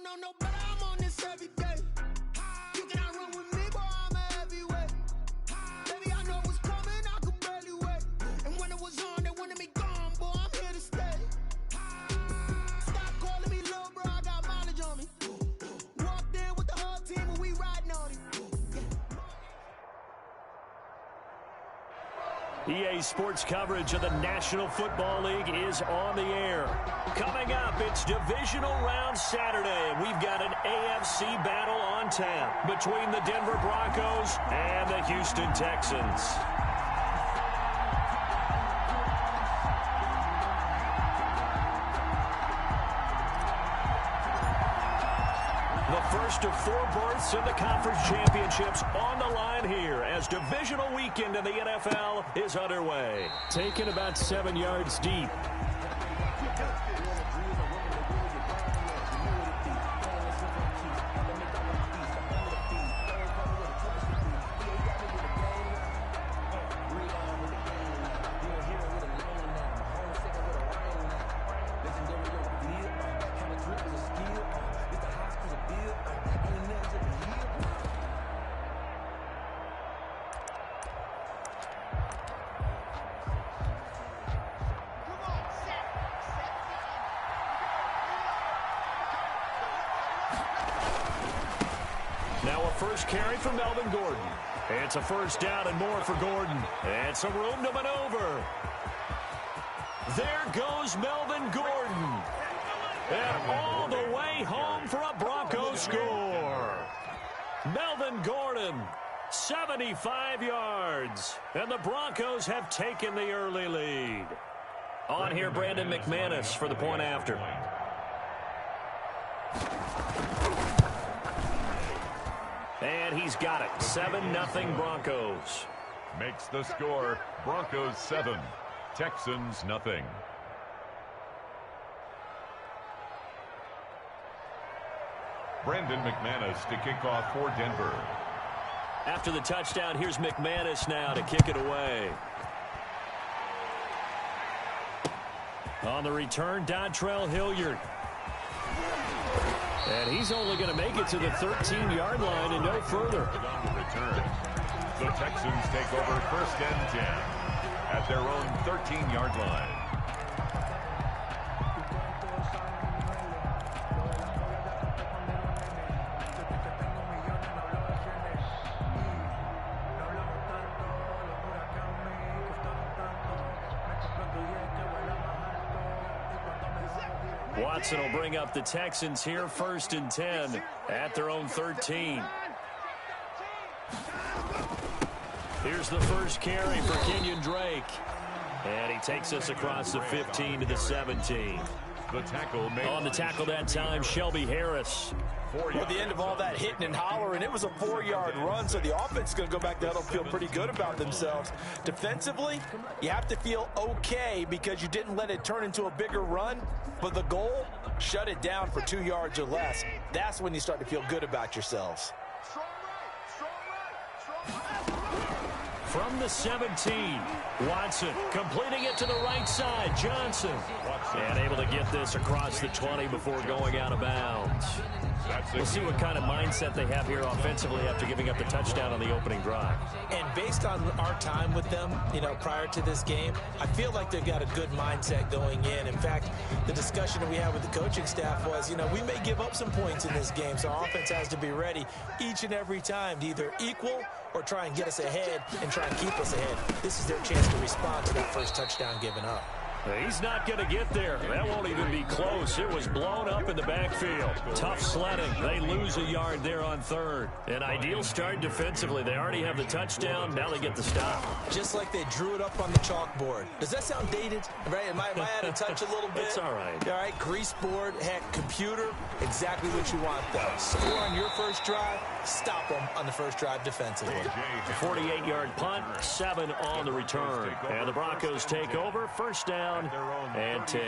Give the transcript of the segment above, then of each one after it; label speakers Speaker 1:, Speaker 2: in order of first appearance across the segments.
Speaker 1: don't know, but I'm on this every day. You cannot run with me, boy, I'm a heavyweight. Baby, I know what's coming, I could barely wait. And when it was on, they wanted me gone, boy, I'm here to stay. Stop calling me little bro, I got mileage on me. Walked in with the whole team and we riding on it.
Speaker 2: EA Sports coverage of the National Football League is on the air. Coming up, it's Divisional Round Saturday, and we've got an AFC battle on tap between the Denver Broncos and the Houston Texans. The first of 4 berths in the conference championships on the line here as divisional weekend in the NFL is underway. Taken about 7 yards deep. Now a first carry for Melvin Gordon. It's a first down and more for Gordon. And some room to maneuver. There goes Melvin Gordon. And all the way home for a Broncos score. Melvin Gordon, 75 yards. And the Broncos have taken the early lead. On here, Brandon McManus for the point after. And he's got it. 7-0 Broncos.
Speaker 3: Makes the score Broncos 7, Texans nothing. Brandon McManus to kick off for Denver.
Speaker 2: After the touchdown, here's McManus now to kick it away. On the return, Dontrell Hilliard. And he's only going to make it to the 13-yard line and no further.
Speaker 3: On the return, the Texans take over 1st and 10 at their own 13-yard line.
Speaker 2: Watson will bring up the Texans here, 1st and 10 at their own 13. Here's the first carry for Kenyon Drake. And he takes us across the 15 to the 17.
Speaker 3: The tackle made
Speaker 2: on the tackle that time, Shelby Harris.
Speaker 4: Well, the end of all that hitting and hollering, it was a 4-yard run, so the offense is going to go back there and feel pretty good about themselves. Defensively, you have to feel okay because you didn't let it turn into a bigger run, but the goal, shut it down for 2 yards or less. That's when you start to feel good about yourselves.
Speaker 2: From the 17, Watson completing it to the right side. Johnson. And able to get this across the 20 before going out of bounds. We'll see what kind of mindset they have here offensively after giving up the touchdown on the opening drive.
Speaker 4: And based on our time with them, prior to this game, I feel like they've got a good mindset going in. In fact, the discussion that we had with the coaching staff was, we may give up some points in this game, so our offense has to be ready each and every time to either equal or try and get us ahead and try and keep us ahead. This is their chance to respond to that first touchdown given up.
Speaker 2: He's not going to get there. That won't even be close. It was blown up in the backfield. Tough sledding. They lose a yard there on 3rd. An ideal start defensively. They already have the touchdown. Now they get the stop.
Speaker 4: Just like they drew it up on the chalkboard. Does that sound dated? Right? Am I out of touch a little bit?
Speaker 2: It's all right.
Speaker 4: All right, grease board, heck, computer, exactly what you want, though. Score on your first drive, stop them on the first drive defensively.
Speaker 2: 48-yard punt, 7 on the return. And the Broncos take over, 1st down and 10.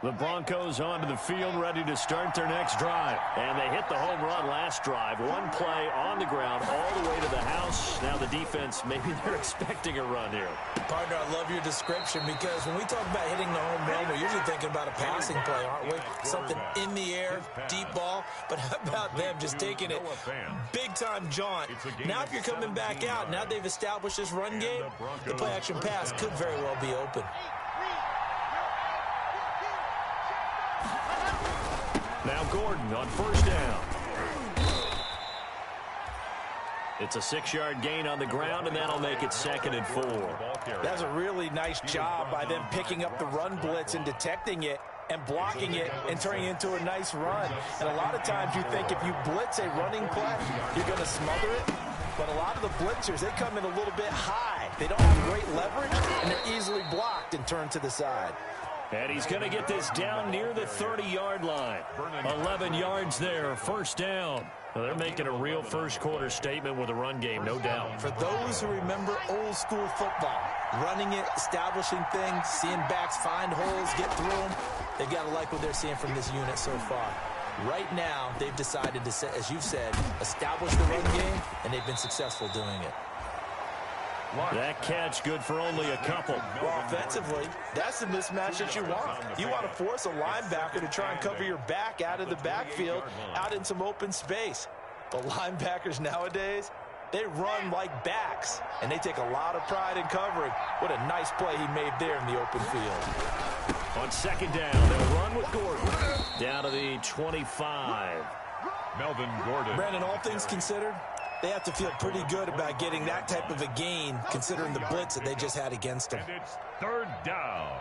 Speaker 2: The Broncos onto the field, ready to start their next drive. And they hit the home run last drive. One play on the ground all the way to the house. Now the defense, maybe they're expecting a run here.
Speaker 4: Partner, I love your description because when we talk about hitting the home run, we're usually thinking about a passing play, aren't we? Something in the air, deep ball. But how about them just taking it big-time jaunt? Now if you're coming back out, now they've established this run game, the play-action pass could very well be open.
Speaker 2: Now Gordon on first down. It's a 6-yard gain on the ground, and that'll make it 2nd and 4.
Speaker 4: That's a really nice job by them picking up the run blitz and detecting it and blocking it and turning it into a nice run. And a lot of times you think if you blitz a running play, you're going to smother it. But a lot of the blitzers, they come in a little bit high. They don't have great leverage, and they're easily blocked and turned to the side.
Speaker 2: And he's going to get this down near the 30-yard line. 11 yards there, first down. Well, they're making a real first-quarter statement with a run game, no doubt.
Speaker 4: For those who remember old-school football, running it, establishing things, seeing backs find holes, get through them, they've got to like what they're seeing from this unit so far. Right now, they've decided to, as you've said, establish the run game, and they've been successful doing it.
Speaker 2: That catch good for only a couple.
Speaker 4: Well, offensively, that's the mismatch that you want. You want to force a linebacker to try and cover your back out of the backfield, out in some open space. But linebackers nowadays, they run like backs, and they take a lot of pride in covering. What a nice play he made there in the open field.
Speaker 2: On second down, they'll run with Gordon. Down to the 25.
Speaker 3: Melvin Gordon.
Speaker 4: Brandon, all things considered, they have to feel pretty good about getting that type of a gain, considering the blitz that they just had against them.
Speaker 3: And it's 3rd down.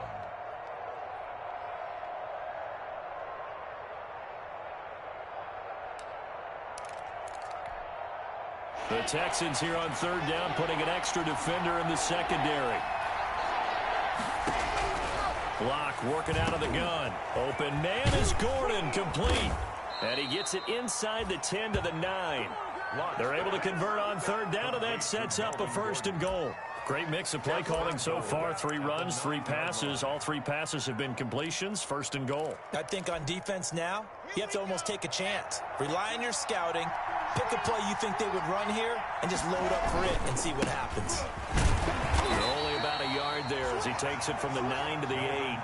Speaker 2: The Texans here on 3rd down, putting an extra defender in the secondary. Block working out of the gun. Open man is Gordon, complete. And he gets it inside the 10 to the 9. They're able to convert on 3rd down, and that sets up a 1st and goal. Great mix of play calling so far. 3 runs, 3 passes. All 3 passes have been completions. 1st and goal.
Speaker 4: I think on defense now, you have to almost take a chance. Rely on your scouting. Pick a play you think they would run here, and just load up for it and see what happens.
Speaker 2: Only about a yard there as he takes it from the 9 to the 8.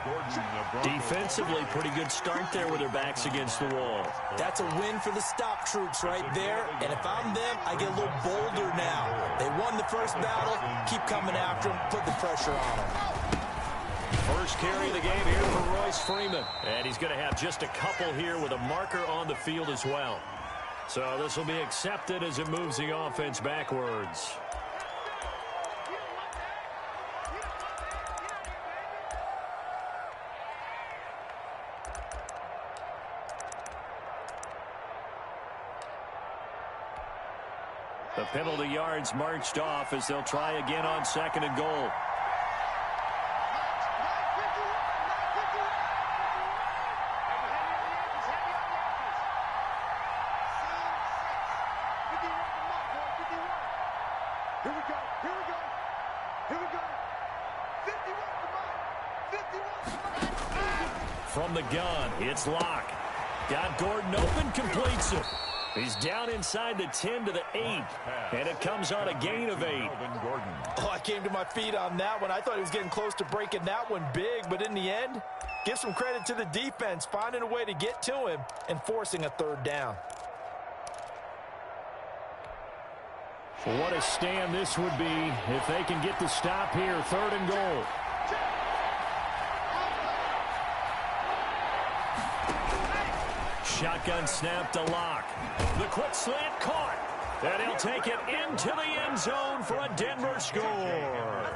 Speaker 2: Defensively, pretty good start there with their backs against the wall.
Speaker 4: That's a win for the stop troops right there. And if I'm them, I get a little bolder now. They won the first battle. Keep coming after them. Put the pressure on them.
Speaker 2: First carry of the game here for Royce Freeman. And he's going to have just a couple here with a marker on the field as well. So this will be accepted as it moves the offense backwards. The penalty yards marched off as they'll try again on 2nd and goal. From the gun, it's Locke. Got Gordon open, completes it. He's down inside the 10 to the 8, and it comes on a gain of 8.
Speaker 4: Oh, I came to my feet on that one. I thought he was getting close to breaking that one big, but in the end, give some credit to the defense, finding a way to get to him and forcing a 3rd down.
Speaker 2: What a stand this would be if they can get the stop here. 3rd and goal. Shotgun snap to Locke. The quick slant caught. And he'll take it into the end zone for a Denver score.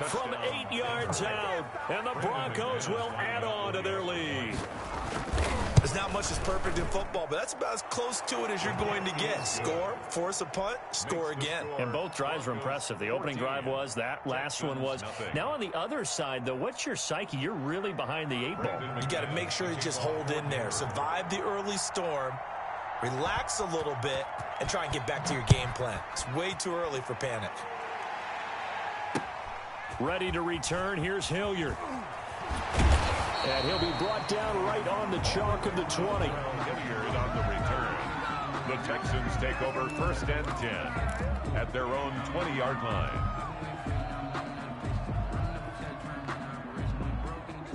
Speaker 2: From 8 yards out. And the Broncos will add on to their lead.
Speaker 4: There's not much that's perfect in football, but that's about as close to it as you're going to get. Score, force a punt, score again.
Speaker 2: And both drives were impressive. The opening drive was, that last one was. Now on the other side, though, what's your psyche? You're really behind the 8 ball.
Speaker 4: You got to make sure you just hold in there. Survive the early storm, relax a little bit, and try and get back to your game plan. It's way too early for panic.
Speaker 2: Ready to return. Here's Hilliard. And he'll be brought down right on the chalk of the 20.
Speaker 3: Hilliard on the return. The Texans take over 1st and 10 at their own 20-yard line.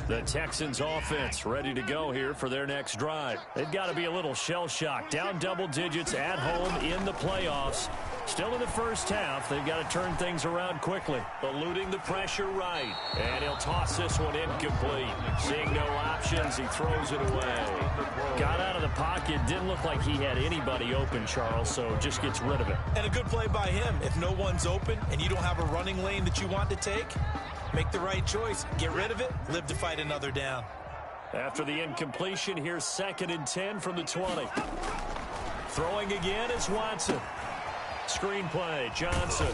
Speaker 2: The Texans offense ready to go here for their next drive. They've got to be a little shell-shocked. Down double digits at home in the playoffs. Still in the first half. They've got to turn things around quickly. Eluding the pressure right. And he'll toss this one incomplete. Seeing no options, he throws it away. Got out of the pocket. Didn't look like he had anybody open, Charles, so just gets rid of it.
Speaker 4: And a good play by him. If no one's open and you don't have a running lane that you want to take, make the right choice. Get rid of it. Live to fight another down.
Speaker 2: After the incompletion, here's 2nd and 10 from the 20. Throwing again is Watson. Screen play, Johnson.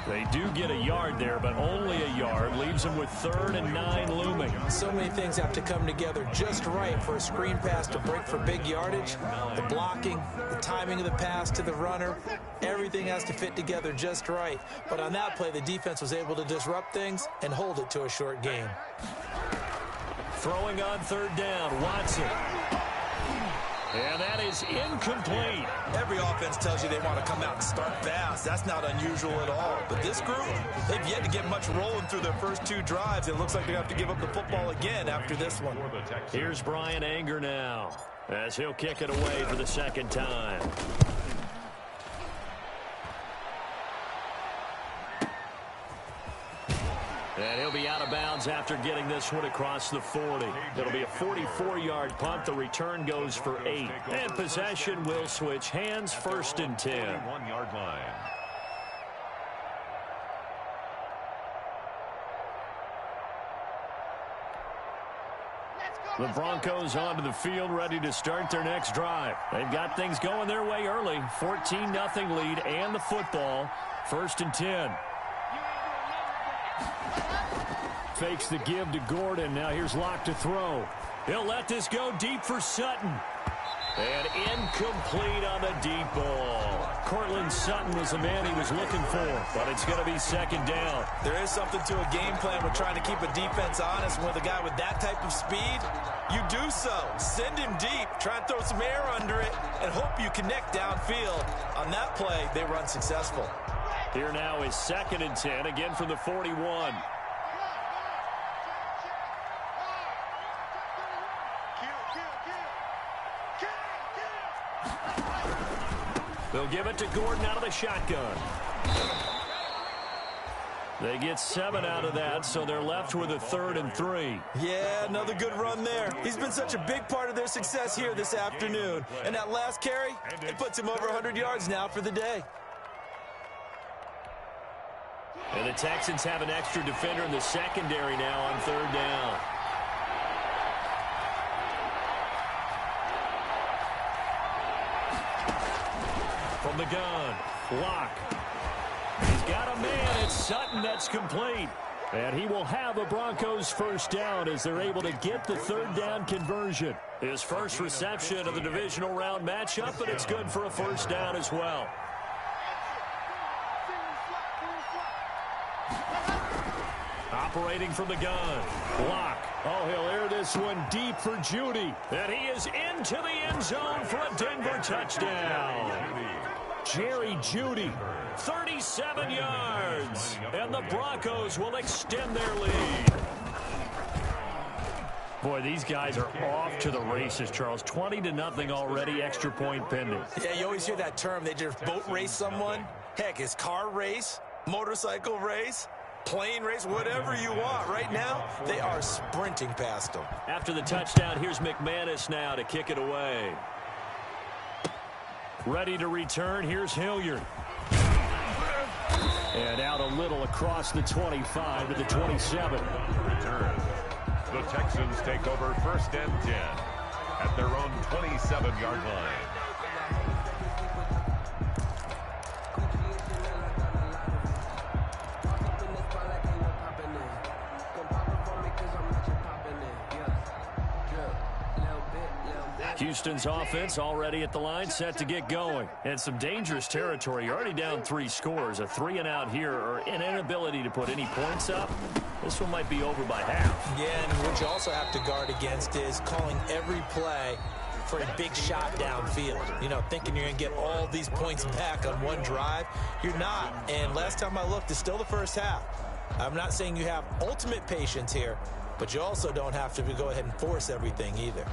Speaker 2: They do get a yard there, but only a yard. Leaves them with 3rd and 9 looming.
Speaker 4: So many things have to come together just right for a screen pass to break for big yardage. The blocking, the timing of the pass to the runner, everything has to fit together just right. But on that play, the defense was able to disrupt things and hold it to a short game.
Speaker 2: Throwing on 3rd down, Watson. And that is incomplete.
Speaker 4: Every offense tells you they want to come out and start fast. That's not unusual at all. But this group, they've yet to get much rolling through their first 2 drives. It looks like they have to give up the football again after this one.
Speaker 2: Here's Brian Anger now, as he'll kick it away for the 2nd time. And he'll be out of bounds after getting this one across the 40. It'll be a 44-yard punt. The return goes for 8. And possession will switch hands, 1st and 10.
Speaker 3: 1-yard line.
Speaker 2: The Broncos onto the field, ready to start their next drive. They've got things going their way early. 14-0 lead and the football. 1st and 10. Fakes the give to Gordon. Now here's Locke to throw. He'll let this go deep for Sutton. And incomplete on the deep ball. Cortland Sutton was the man he was looking for, but it's going to be 2nd down.
Speaker 4: There is something to a game plan with trying to keep a defense honest. With a guy with that type of speed, you do so. Send him deep, try and throw some air under it, and hope you connect downfield. On that play, they were unsuccessful.
Speaker 2: Here now is 2nd and 10, again from the 41. They'll give it to Gordon out of the shotgun. They get 7 out of that, so they're left with a 3rd and 3.
Speaker 4: Yeah, another good run there. He's been such a big part of their success here this afternoon. And that last carry, it puts him over 100 yards now for the day.
Speaker 2: And the Texans have an extra defender in the secondary now on 3rd down. From the gun, Locke. He's got a man. It's Sutton that's complete. And he will have a Broncos 1st down as they're able to get the 3rd down conversion. His first reception of the divisional round matchup, but it's good for a 1st down as well. Operating from the gun, Locke. Oh, he'll air this one deep for Judy. And he is into the end zone for a Denver touchdown. Jerry Judy, 37 yards. And the Broncos will extend their lead. Boy, these guys are off to the races, Charles. 20-0 already, extra point pending.
Speaker 4: Yeah, you always hear that term. They just boat race someone. Heck, it's car race, motorcycle race, plane race, whatever you want. Right now, they are sprinting past them.
Speaker 2: After the touchdown, here's McManus now to kick it away. Ready to return, here's Hilliard. And out a little across the 25 to the 27.
Speaker 3: Return. The Texans take over 1st and 10 at their own 27-yard line.
Speaker 2: Houston's offense already at the line, set to get going. And some dangerous territory. You're already down 3 scores. A 3-and-out here, or an inability to put any points up. This one might be over by half.
Speaker 4: Yeah, and what you also have to guard against is calling every play for a big shot downfield. You know, thinking you're going to get all these points back on one drive. You're not. And last time I looked, it's still the first half. I'm not saying you have ultimate patience here, but you also don't have to go ahead and force everything either.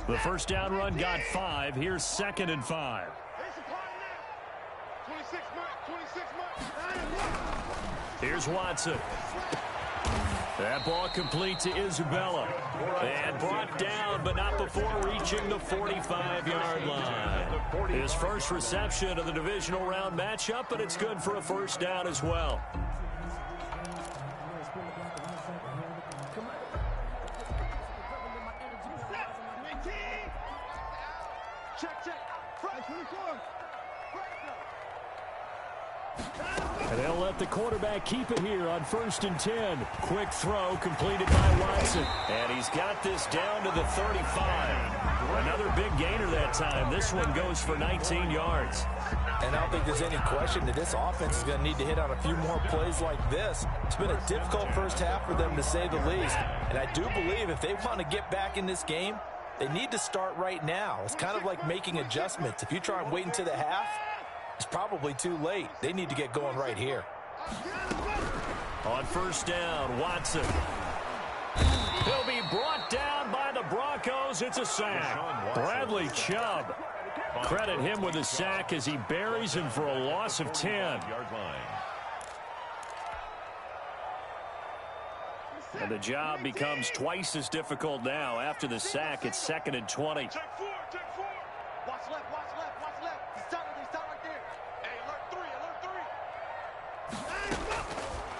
Speaker 2: The first down run got 5. Here's 2nd and 5. Here's Watson. That ball complete to Isabella. And brought down, but not before reaching the 45-yard line. His first reception of the divisional round matchup, but it's good for a first down as well. And they'll let the quarterback keep it here on 1st and 10. Quick throw completed by Watson. And he's got this down to the 35. Another big gainer that time. This one goes for 19 yards.
Speaker 4: And I don't think there's any question that this offense is going to need to hit on a few more plays like this. It's been a difficult first half for them, to say the least. And I do believe if they want to get back in this game, they need to start right now. It's kind of like making adjustments. If you try and wait until the half, it's probably too late. They need to get going right here.
Speaker 2: On 1st down, Watson. He'll be brought down by the Broncos. It's a sack. Bradley Chubb. Credit him with a sack as he buries him for a loss of 10. And the job becomes twice as difficult now. After the sack, it's 2nd and 20.
Speaker 5: Check 4. Watch left. He's tight right there. Hey, alert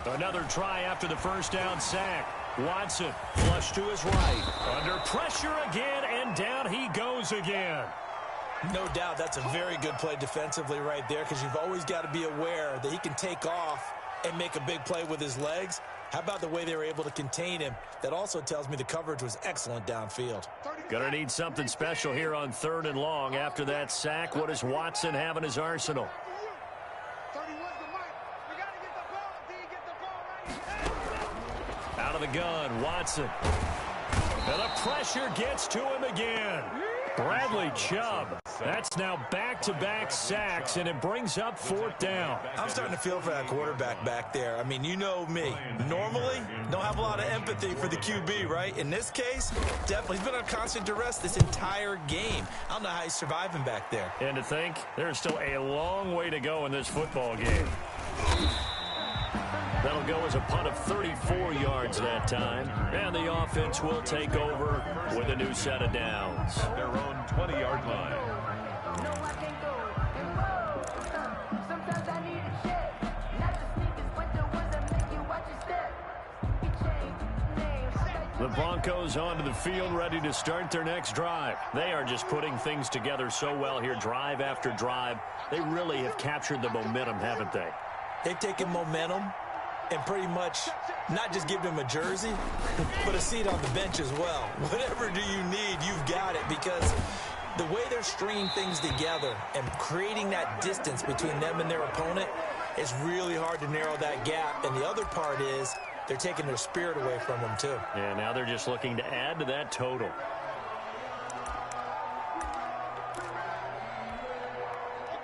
Speaker 5: 3.
Speaker 2: Another try after the first down sack. Watson flush to his right. Under pressure again, and down he goes again.
Speaker 4: No doubt that's a very good play defensively right there, because you've always got to be aware that he can take off and make a big play with his legs. How about the way they were able to contain him? That also tells me the coverage was excellent downfield.
Speaker 2: Gonna need something special here on 3rd and long. After that sack, what does Watson have in his arsenal? Out of the gun, Watson. And the pressure gets to him again. Bradley Chubb. That's now back-to-back sacks, and it brings up 4th down.
Speaker 4: I'm starting to feel for that quarterback back there. I mean, you know me. Normally, don't have a lot of empathy for the QB, right? In this case, definitely. He's been on constant duress this entire game. I don't know how he's surviving back there.
Speaker 2: And to think, there's still a long way to go in this football game. That'll go as a punt of 34 yards that time. And the offense will take over with a new set of downs.
Speaker 3: Their own 20-yard line.
Speaker 2: The Broncos onto the field, ready to start their next drive. They are just putting things together so well here, drive after drive. They really have captured the momentum, haven't they?
Speaker 4: They've taken momentum and pretty much not just give them a jersey, but a seat on the bench as well. Whatever do you need, you've got it, because the way they're stringing things together and creating that distance between them and their opponent is really hard to narrow that gap. And the other part is they're taking their spirit away from them too.
Speaker 2: Yeah, now they're just looking to add to that total.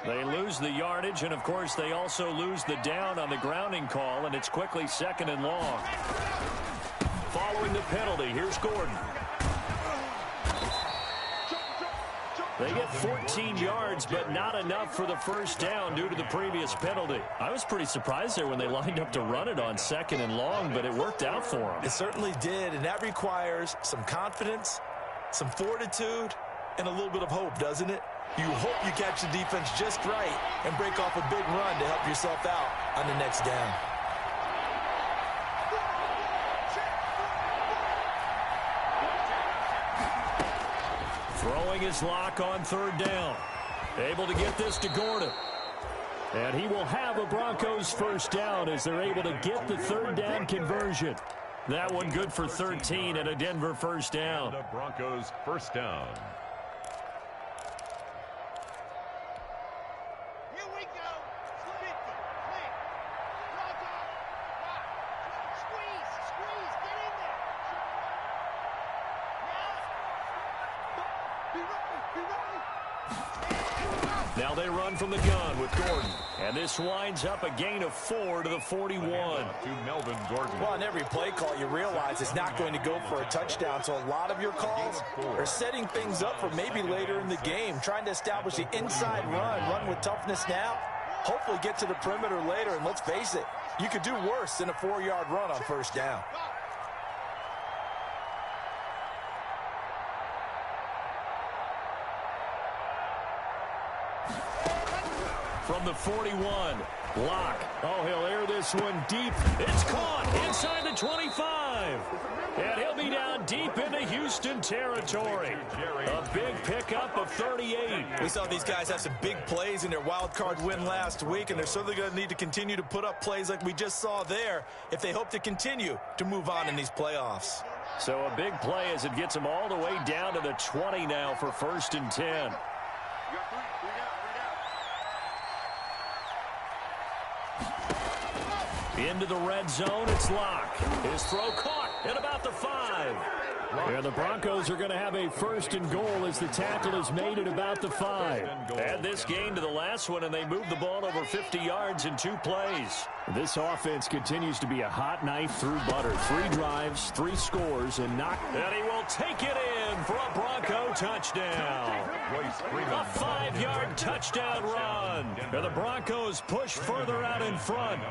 Speaker 2: They lose the yardage, and of course they also lose the down on the grounding call, and it's quickly 2nd and long. Following the penalty, here's Gordon. They get 14 yards, but not enough for the first down due to the previous penalty. I was pretty surprised there when they lined up to run it on 2nd and long, but it worked out for them.
Speaker 4: It certainly did, and that requires some confidence, some fortitude, and a little bit of hope, doesn't it? You hope you catch the defense just right and break off a big run to help yourself out on the next down.
Speaker 2: Throwing his lock on 3rd down. Able to get this to Gordon. And he will have a Broncos first down as they're able to get the 3rd down conversion. That one good for 13 and a Denver first down.
Speaker 3: The Broncos first down.
Speaker 5: Here we go. 50. Quick. Squeeze. Get in there. Now. Be ready.
Speaker 2: Now they run from the gun with Gordon. And this winds up a gain of 4 to the 41.
Speaker 3: To Melvin Gordon.
Speaker 4: Well, on every play call, you realize it's not going to go for a touchdown. So a lot of your calls are setting things up for maybe later in the game, trying to establish the inside run with toughness now, hopefully get to the perimeter later. And let's face it, you could do worse than a 4-yard run on first down.
Speaker 2: From the 41, Locke. Oh, he'll air this one deep. It's caught inside the 25. And he'll be down deep into Houston territory. A big pickup of 38.
Speaker 4: We saw these guys have some big plays in their wild card win last week, and they're certainly going to need to continue to put up plays like we just saw there if they hope to continue to move on in these playoffs.
Speaker 2: So a big play as it gets them all the way down to the 20 now for 1st and 10. Into the red zone, it's Locke. His throw caught at about the 5. And the Broncos are going to have a 1st and goal as the tackle is made at about the 5. Add this gain to the last one, and they move the ball over 50 yards in 2 plays. This offense continues to be a hot knife through butter. 3 drives, 3 scores, and he will take it in for a Bronco touchdown. A 5-yard touchdown run. And the Broncos push further out in front.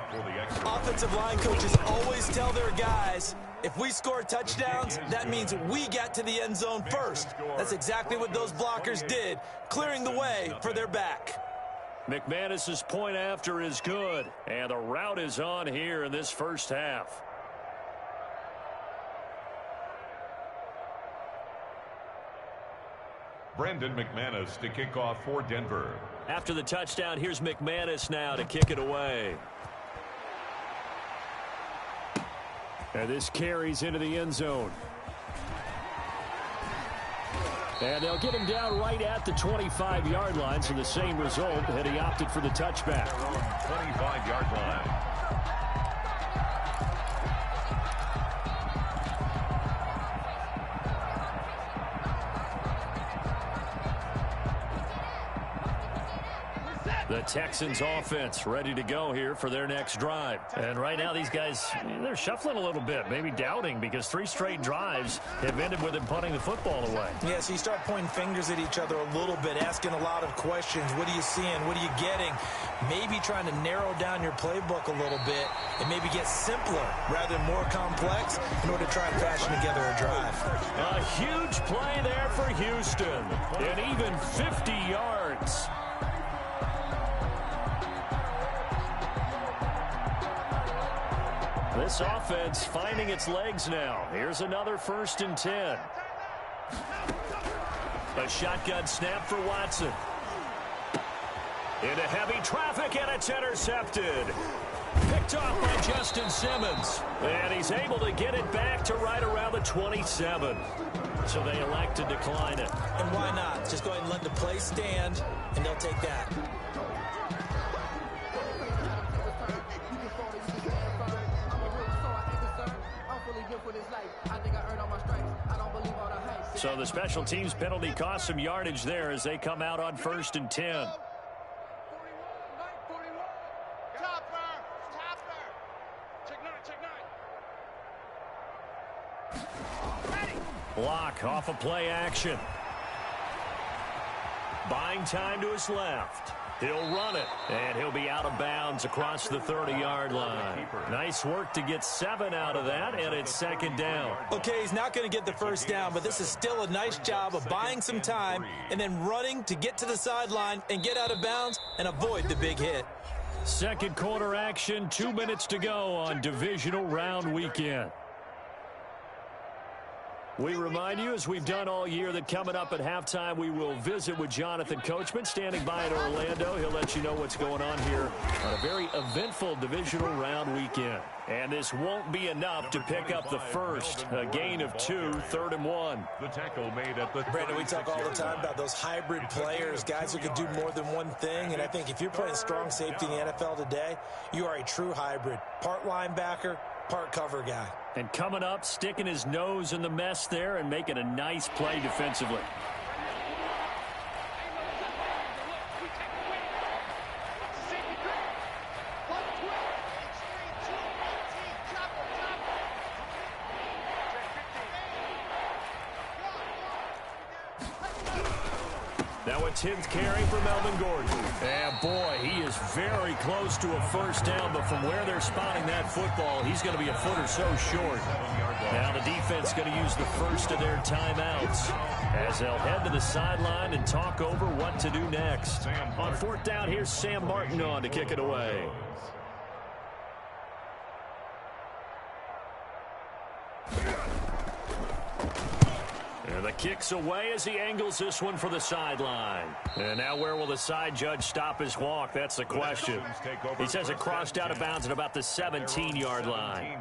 Speaker 4: Offensive line coaches always tell their guys, if we score touchdowns, that means we get to the end zone first. That's exactly what those blockers did, clearing the way for their back.
Speaker 2: McManus's point after is good, and the route is on here in this first half.
Speaker 3: Brandon McManus to kick off for Denver.
Speaker 2: After the touchdown, here's McManus now to kick it away. And this carries into the end zone. And they'll get him down right at the 25-yard line, so the same result, and he opted for the touchback.
Speaker 3: 25-yard line.
Speaker 2: The Texans offense ready to go here for their next drive. And right now these guys, they're shuffling a little bit, maybe doubting, because 3 straight drives have ended with them punting the football away.
Speaker 4: Yeah, so you start pointing fingers at each other a little bit, asking a lot of questions. What are you seeing? What are you getting? Maybe trying to narrow down your playbook a little bit and maybe get simpler rather than more complex in order to try and fashion together a drive.
Speaker 2: A huge play there for Houston, and even 50 yards. This offense finding its legs now. Here's another 1st and 10. A shotgun snap for Watson. Into heavy traffic, and it's intercepted. Picked off by Justin Simmons. And he's able to get it back to right around the 27. So they elect to decline it.
Speaker 4: And why not? Just go ahead and let the play stand, and they'll take that.
Speaker 2: So the special teams penalty cost some yardage there as they come out on 1st and 10. Block off of play action. Buying time to his left. He'll run it, and he'll be out of bounds across the 30-yard line. Nice work to get 7 out of that, and it's 2nd down.
Speaker 4: Okay, he's not going to get the first down, but this is still a nice job of buying some time and then running to get to the sideline and get out of bounds and avoid the big hit.
Speaker 2: Second quarter action, 2 minutes to go on divisional round weekend. We remind you, as we've done all year, that coming up at halftime, we will visit with Jonathan Coachman, standing by in Orlando. He'll let you know what's going on here on a very eventful divisional round weekend. And this won't be enough to pick up the first. A gain of 2, 3rd and 1.
Speaker 3: The tackle made at the
Speaker 4: Brandon, we talk all the time about those hybrid players, guys who can do more than one thing. And I think if you're playing strong safety in the NFL today, you are a true hybrid. Part linebacker, part cover guy.
Speaker 2: And coming up, sticking his nose in the mess there and making a nice play defensively. Now a 10th carry for Melvin Gordon. And boy, he is very close to a first down, but from where they're spotting that football, he's going to be a foot or so short. Now the defense going to use the first of their timeouts as they'll head to the sideline and talk over what to do next. On 4th down, here's Sam Martin on to kick it away. And the kick's away as he angles this one for the sideline. And now where will the side judge stop his walk? That's the question. He says it crossed out of bounds at about the 17-yard line.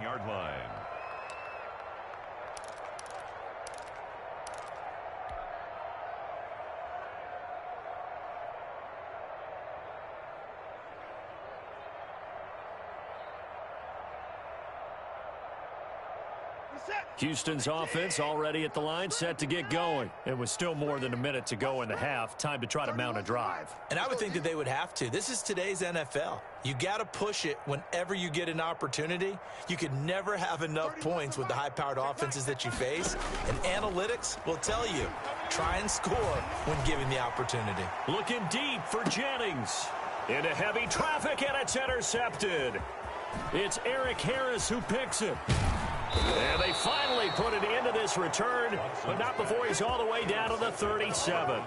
Speaker 2: Houston's offense already at the line, set to get going. It was still more than a minute to go in the half. Time to try to mount a drive.
Speaker 4: And I would think that they would have to. This is today's NFL. You got to push it whenever you get an opportunity. You could never have enough points with the high-powered offenses that you face. And analytics will tell you, try and score when given the opportunity.
Speaker 2: Looking deep for Jennings. Into heavy traffic, and it's intercepted. It's Eric Harris who picks it. And they finally put it into this return, but not before he's all the way down to the 37.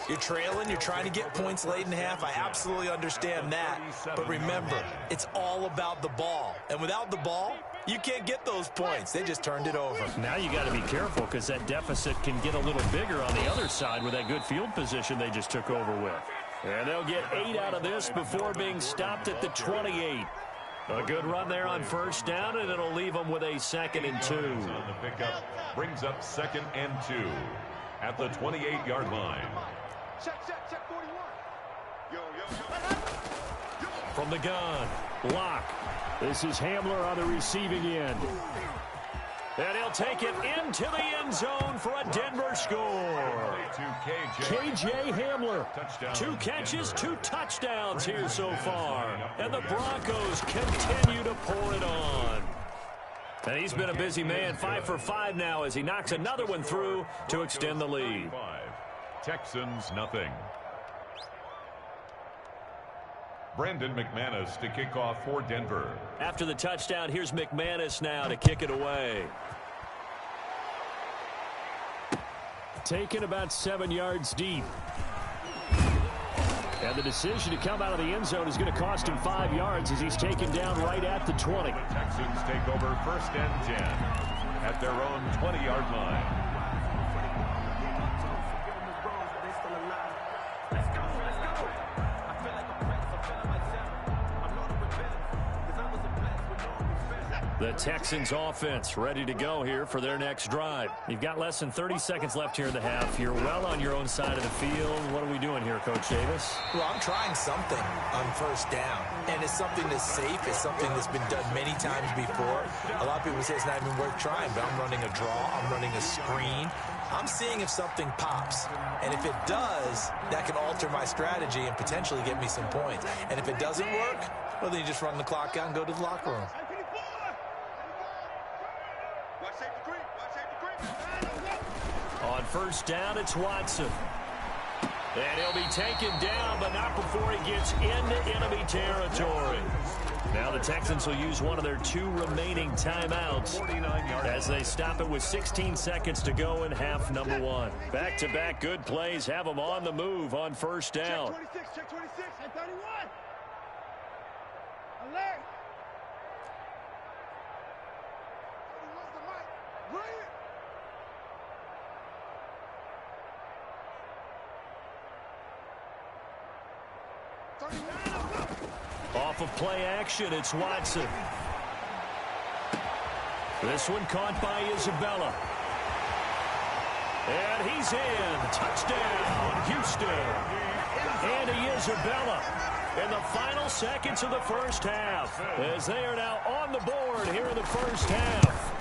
Speaker 4: You're trailing, you're trying to get points late in half. I absolutely understand that. But remember, it's all about the ball. And without the ball, you can't get those points. They just turned it over.
Speaker 2: Now you got to be careful because that deficit can get a little bigger on the other side with that good field position they just took over with. And they'll get 8 out of this before being stopped at the 28. A good run there on first down, and it'll leave them with a 2nd and 2.
Speaker 3: On the pickup brings up 2nd and 2 at the 28-yard line.
Speaker 5: Check 41.
Speaker 2: From the gun, Locke. This is Hamler on the receiving end. And he'll take it into the end zone for a Denver score. KJ Hamler. 2 catches, 2 touchdowns here so far. And the Broncos continue to pour it on. And he's been a busy man, 5 for 5 now as he knocks another one through to extend the lead.
Speaker 3: Texans nothing. Brandon McManus to kick off for Denver.
Speaker 2: After the touchdown, here's McManus now to kick it away. Taken about 7 yards deep. And the decision to come out of the end zone is going to cost him 5 yards as he's taken down right at the 20.
Speaker 3: The Texans take over 1st and 10 at their own 20-yard line.
Speaker 2: The Texans offense ready to go here for their next drive. You've got less than 30 seconds left here in the half. You're well on your own side of the field. What are we doing here, Coach Davis?
Speaker 4: Well, I'm trying something on first down. And it's something that's safe. It's something that's been done many times before. A lot of people say it's not even worth trying, but I'm running a draw. I'm running a screen. I'm seeing if something pops. And if it does, that can alter my strategy and potentially get me some points. And if it doesn't work, well, then you just run the clock out and go to the locker room.
Speaker 2: On first down, it's Watson. And he'll be taken down, but not before he gets into enemy territory. Now the Texans will use one of their 2 remaining timeouts as they stop it with 16 seconds to go in half number 1. Back-to-back good plays have them on the move on first down.
Speaker 5: Check 26, and 31. Alert.
Speaker 2: Off of play action, it's Watson. This one caught by Isabella. And he's in. Touchdown, Houston. Andy Isabella in the final seconds of the first half, as they are now on the board here in the first half.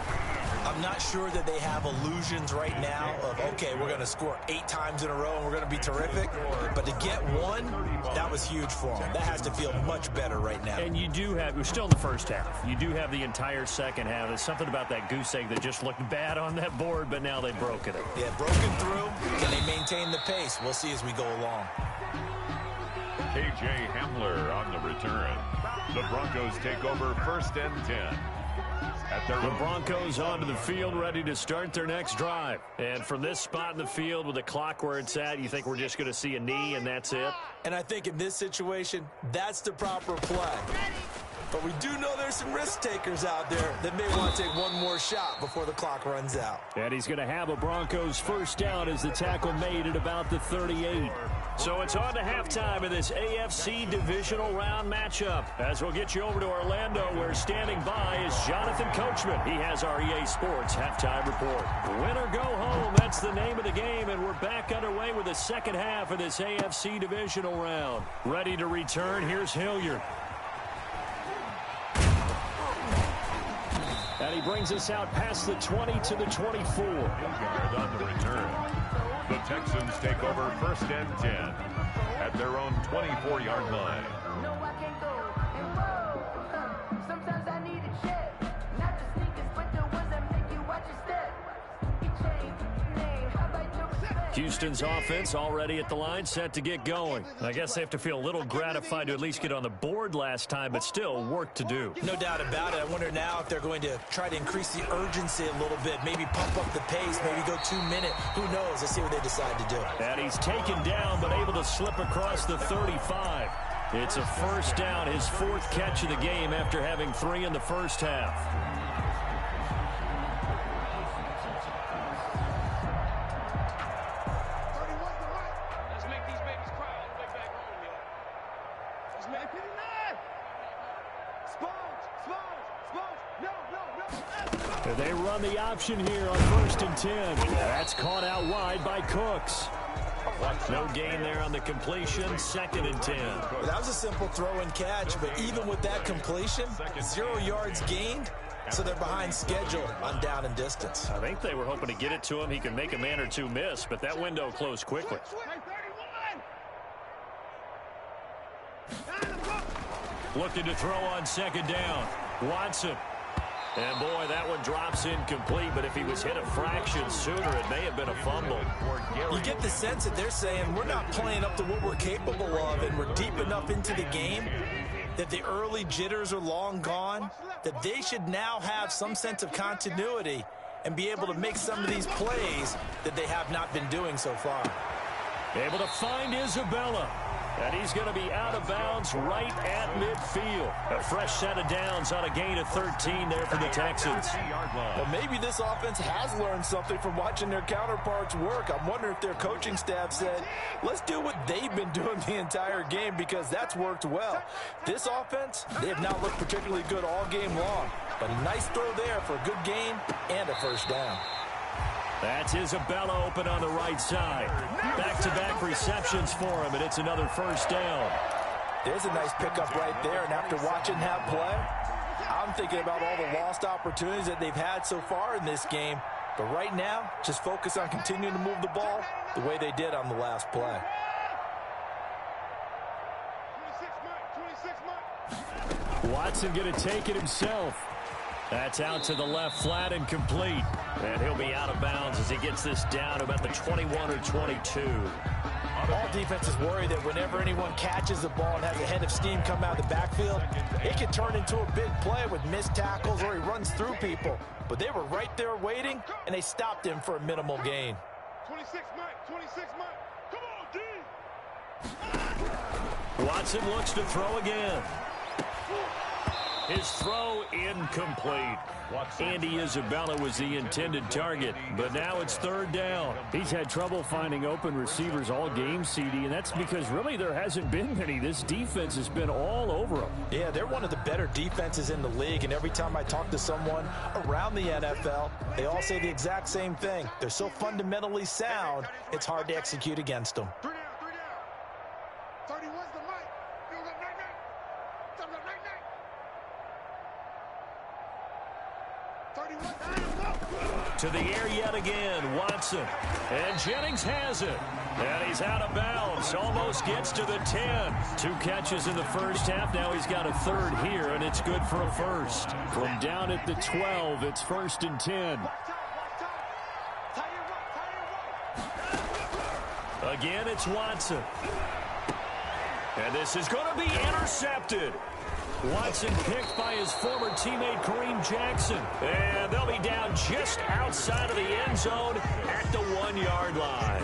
Speaker 4: I'm not sure that they have illusions right now of, okay, we're going to score 8 times in a row and we're going to be terrific. But to get one, that was huge for them. That has to feel much better right now.
Speaker 2: And you do have, we're still in the first half. You do have the entire second half. There's something about that goose egg that just looked bad on that board, but now they've broken it.
Speaker 4: Yeah, broken through. Can they maintain the pace? We'll see as we go along.
Speaker 3: K.J. Hamler on the return. The Broncos take over 1st and 10.
Speaker 2: The Broncos onto the field, ready to start their next drive. And from this spot in the field with the clock where it's at, you think we're just going to see a knee and that's it?
Speaker 4: And I think in this situation, that's the proper play. But we do know there's some risk takers out there that may want to take one more shot before the clock runs out.
Speaker 2: And he's going to have a Broncos first down as the tackle made at about the 38. So it's on to halftime of this AFC divisional round matchup. As we'll get you over to Orlando, where standing by is Jonathan Coachman. He has our EA Sports halftime report. Win or go home, that's the name of the game, and we're back underway with the second half of this AFC divisional round. Ready to return, here's Hilliard. And he brings us out past the 20 to the 24.
Speaker 3: On the return. The Texans take over 1st and 10 at their own 24-yard line.
Speaker 6: No, I can't go and whoa. Sometimes I need a check. Not the sneakers, but the ones that make you watch your step. You change name. How about your respect?
Speaker 2: Houston's offense already at the line, set to get going. I guess they have to feel a little gratified to at least get on the board last time, but still work to do.
Speaker 4: No doubt about it. I wonder now if they're going to try to increase the urgency a little bit, maybe pump up the pace, maybe go 2 minute. Who knows? Let's see what they decide to do.
Speaker 2: And he's taken down, but able to slip across the 35. It's a first down, his 4th catch of the game after having 3 in the first half. They run the option here on 1st and 10. That's caught out wide by Cooks. No gain there on the completion, 2nd and 10.
Speaker 4: That was a simple throw and catch, but even with that completion, 0 yards gained, so they're behind schedule on down and distance.
Speaker 2: I think they were hoping to get it to him. He could make a man or two miss, but that window closed quickly. Looking to throw on 2nd down. Watson. And, boy, that one drops incomplete, but if he was hit a fraction sooner, it may have been a fumble.
Speaker 4: You get the sense that they're saying we're not playing up to what we're capable of, and we're deep enough into the game that the early jitters are long gone, that they should now have some sense of continuity and be able to make some of these plays that they have not been doing so far.
Speaker 2: Able to find Isabella. And he's going to be out of bounds right at midfield. A fresh set of downs on a gain of 13 there for the Texans.
Speaker 4: Well, maybe this offense has learned something from watching their counterparts work. I'm wondering if their coaching staff said, let's do what they've been doing the entire game, because that's worked well. This offense, they have not looked particularly good all game long. But a nice throw there for a good gain and a first down.
Speaker 2: That's Isabella open on the right side. Back-to-back receptions for him, and it's another first down.
Speaker 4: There's a nice pickup right there, and after watching that play, I'm thinking about all the lost opportunities that they've had so far in this game. But right now, just focus on continuing to move the ball the way they did on the last play.
Speaker 2: Watson going to take it himself. That's out to the left, flat and complete. And he'll be out of bounds as he gets this down to about the 21 or 22.
Speaker 4: All defenses worry that whenever anyone catches the ball and has a head of steam come out of the backfield, it can turn into a big play with missed tackles or he runs through people. But they were right there waiting, and they stopped him for a minimal gain.
Speaker 5: 26 Mike. Come on, D.
Speaker 2: Watson looks to throw again. His throw incomplete. Andy Isabella was the intended target, but now it's third down.
Speaker 7: He's had trouble finding open receivers all game, CD, and that's because really there hasn't been many. This defense has been all over them.
Speaker 4: Yeah, they're one of the better defenses in the league, and every time I talk to someone around the NFL, they all say the exact same thing. They're so fundamentally sound, it's hard to execute against them.
Speaker 5: 3 down, 3 down. 31's the mic. You got night-night. Something like night-night. 31,
Speaker 2: To the air yet again, Watson. And Jennings has it. And he's out of bounds. Almost gets to the 10. 2 catches in the first half. Now he's got a third here, and it's good for a first.
Speaker 7: From down at the 12, it's 1st and 10.
Speaker 2: Again, it's Watson. And this is going to be intercepted. Watson picked by his former teammate Kareem Jackson. And they'll be down just outside of the end zone at the 1-yard line.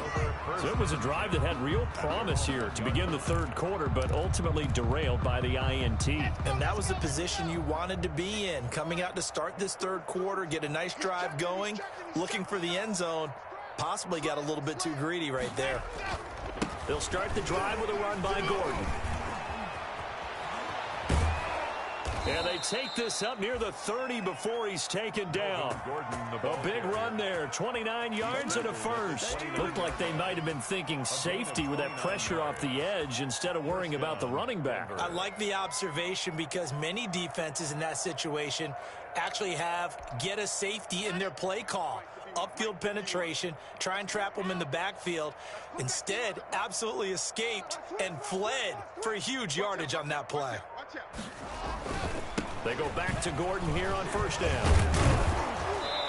Speaker 7: So it was a drive that had real promise here to begin the third quarter, but ultimately derailed by the INT.
Speaker 4: And that was the position you wanted to be in, coming out to start this third quarter, get a nice drive going, looking for the end zone. Possibly got a little bit too greedy right there.
Speaker 2: They'll start the drive with a run by Gordon. And they take this up near the 30 before he's taken down. A big run there, 29 yards and a first.
Speaker 7: Looked like they might have been thinking safety with that pressure off the edge instead of worrying about the running back.
Speaker 4: I like the observation because many defenses in that situation actually have get a safety in their play call. Upfield penetration, try and trap them in the backfield. Instead, absolutely escaped and fled for huge yardage on that play.
Speaker 2: They go back to Gordon here on first down.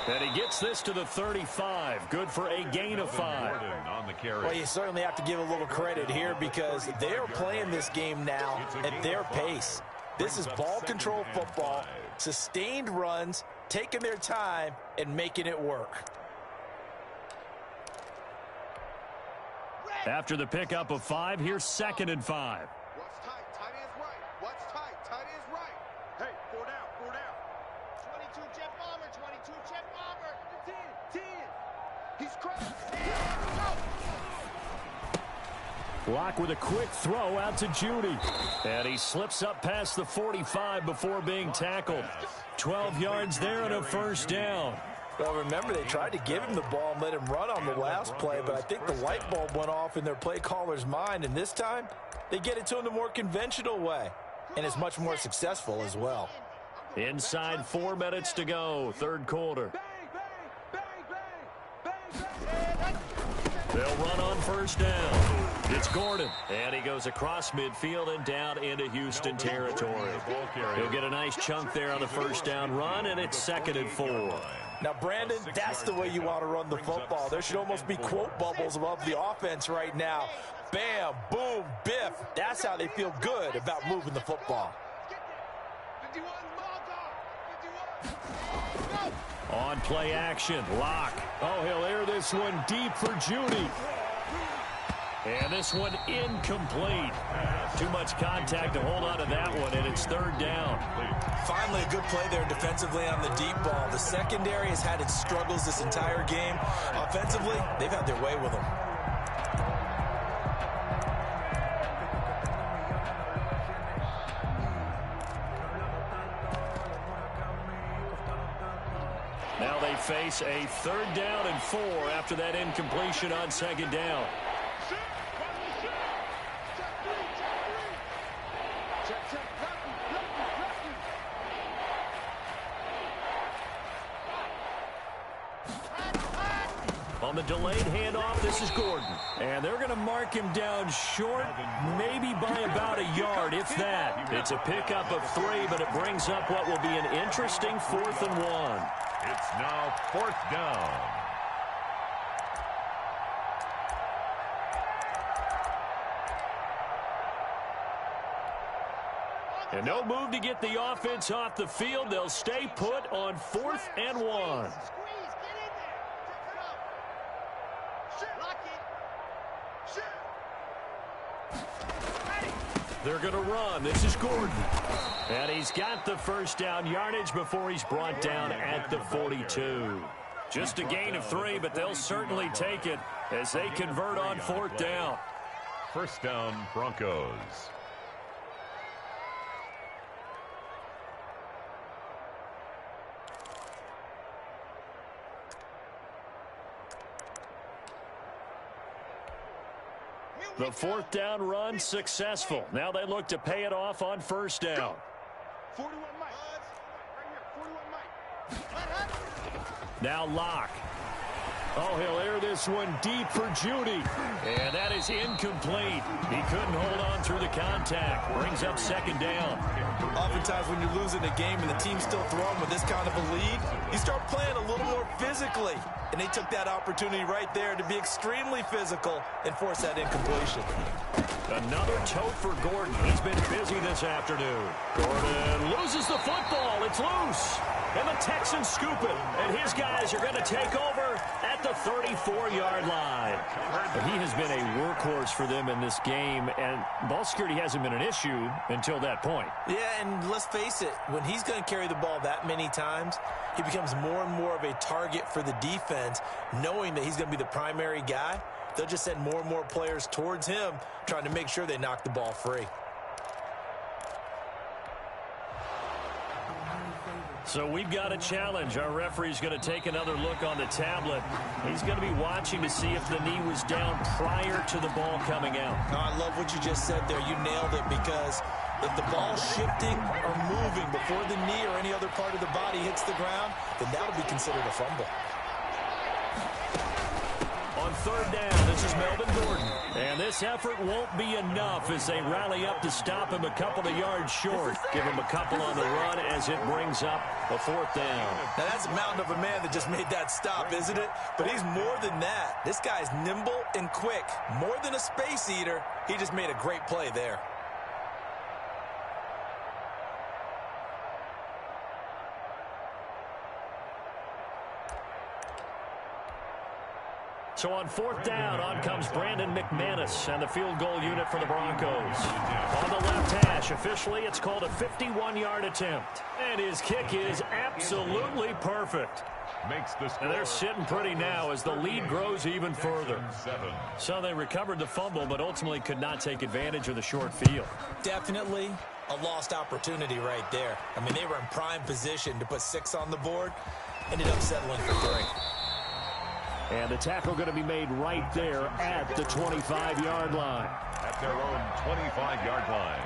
Speaker 2: And he gets this to the 35. Good for a gain of 5.
Speaker 4: Well, you certainly have to give a little credit here because they're playing this game now at their pace. This is ball control football, sustained runs, taking their time, and making it work.
Speaker 7: After the pickup of 5, here's 2nd and 5.
Speaker 5: What's tight? Tight end's right. What's tight? Tight end's right. Hey, 4 down, 4 down. 22 jet bomber, 22 jet bomber. 10, 10. He's cracked.
Speaker 7: Block with a quick throw out to Judy.
Speaker 2: And he slips up past the 45 before being tackled. 12 yards there and a first down.
Speaker 4: Well, remember, they tried to give him the ball and let him run on the last play, but I think the light bulb went off in their play caller's mind, and this time they get it to him the more conventional way, and it's much more successful as well.
Speaker 2: Inside 4 minutes to go, third quarter. They'll run on first down. It's Gordon, and he goes across midfield and down into Houston territory. He'll get a nice chunk there on the first down run, and it's 2nd and 4.
Speaker 4: Now, Brandon, that's the way you want to run the football. There should almost be quote bubbles above the offense right now. Bam, boom, biff. That's how they feel good about moving the football.
Speaker 2: On play action, Locke. Oh, he'll air this one deep for Judy. And this one incomplete. Too much contact to hold on to that one, and it's third down.
Speaker 4: Finally, a good play there defensively on the deep ball. The secondary has had its struggles this entire game. Offensively, they've had their way with them.
Speaker 2: Now they face a 3rd down and 4 after that incompletion on 2nd down. On the delayed handoff, this is Gordon. And they're going to mark him down short, maybe by about a yard, if that. It's a pickup of 3, but it brings up what will be an interesting 4th and 1.
Speaker 3: It's now 4th down.
Speaker 2: And no move to get the offense off the field. They'll stay put on 4th and 1. They're going to run. This is Gordon. And he's got the first down yardage before he's brought down at the 42. Just a gain of 3, but they'll certainly take it as they convert on 4th down.
Speaker 3: First down, Broncos.
Speaker 2: The 4th down run successful. Now they look to pay it off on 1st down.
Speaker 5: 41 Mike. Right here, 41 Mike.
Speaker 2: Now Locke. Oh, he'll air this one deep for Judy. And that is incomplete. He couldn't hold on through the contact. Brings up 2nd down.
Speaker 4: Oftentimes when you're losing a game and the team's still throwing with this kind of a lead, you start playing a little more physically. And they took that opportunity right there to be extremely physical and force that incompletion.
Speaker 2: Another tote for Gordon. He's been busy this afternoon. Gordon loses the football. It's loose. And the Texans scoop it. And his guys are going to take over at the 34-yard line. But he has been a workhorse for them in this game, and ball security hasn't been an issue until that point.
Speaker 4: Yeah, and let's face it, when he's going to carry the ball that many times, he becomes more and more of a target for the defense, knowing that he's going to be the primary guy. They'll just send more and more players towards him, trying to make sure they knock the ball free.
Speaker 2: So we've got a challenge. Our referee's going to take another look on the tablet. He's going to be watching to see if the knee was down prior to the ball coming out.
Speaker 4: Oh, I love what you just said there. You nailed it, because if the ball's shifting or moving before the knee or any other part of the body hits the ground, then that'll be considered a fumble.
Speaker 2: On 3rd down, this is Melvin Gordon. And this effort won't be enough as they rally up to stop him a couple of yards short. Give him a couple on the run as it brings up a 4th down.
Speaker 4: Now, that's a mountain of a man that just made that stop, isn't it? But he's more than that. This guy's nimble and quick. More than a space eater, he just made a great play there.
Speaker 2: So on 4th down, on comes Brandon McManus and the field goal unit for the Broncos. On the left hash, officially it's called a 51-yard attempt. And his kick is absolutely perfect. And they're sitting pretty now as the lead grows even further. So they recovered the fumble, but ultimately could not take advantage of the short field.
Speaker 4: Definitely a lost opportunity right there. I mean, they were in prime position to put 6 on the board. Ended up settling for 3.
Speaker 2: And the tackle going to be made right there at the 25-yard line.
Speaker 3: At their own 25-yard line.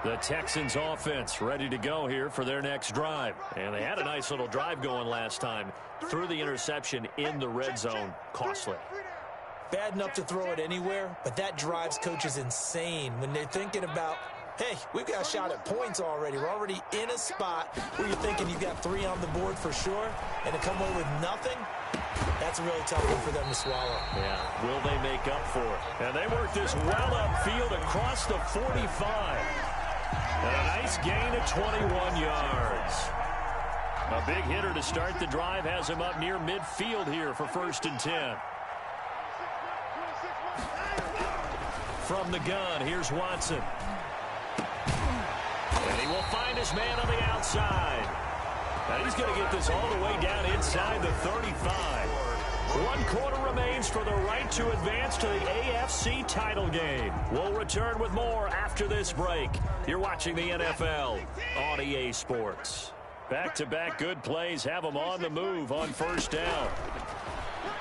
Speaker 2: The Texans offense ready to go here for their next drive. And they had a nice little drive going last time. Threw the interception in the red zone. Costly.
Speaker 4: Bad enough to throw it anywhere, but that drives coaches insane when they're thinking about, hey, we've got a shot at points already. We're already in a spot where you're thinking you've got 3 on the board for sure, and to come away with nothing, that's a really tough one for them to swallow.
Speaker 2: Yeah, will they make up for it? And they work this well upfield across the 45. And a nice gain of 21 yards. A big hitter to start the drive has him up near midfield here for 1st and 10. From the gun, here's Watson. And he will find his man on the outside. And he's going to get this all the way down inside the 35. 1 quarter remains for the right to advance to the AFC title game. We'll return with more after this break. You're watching the NFL on EA Sports. Back-to-back good plays have them on the move on 1st down.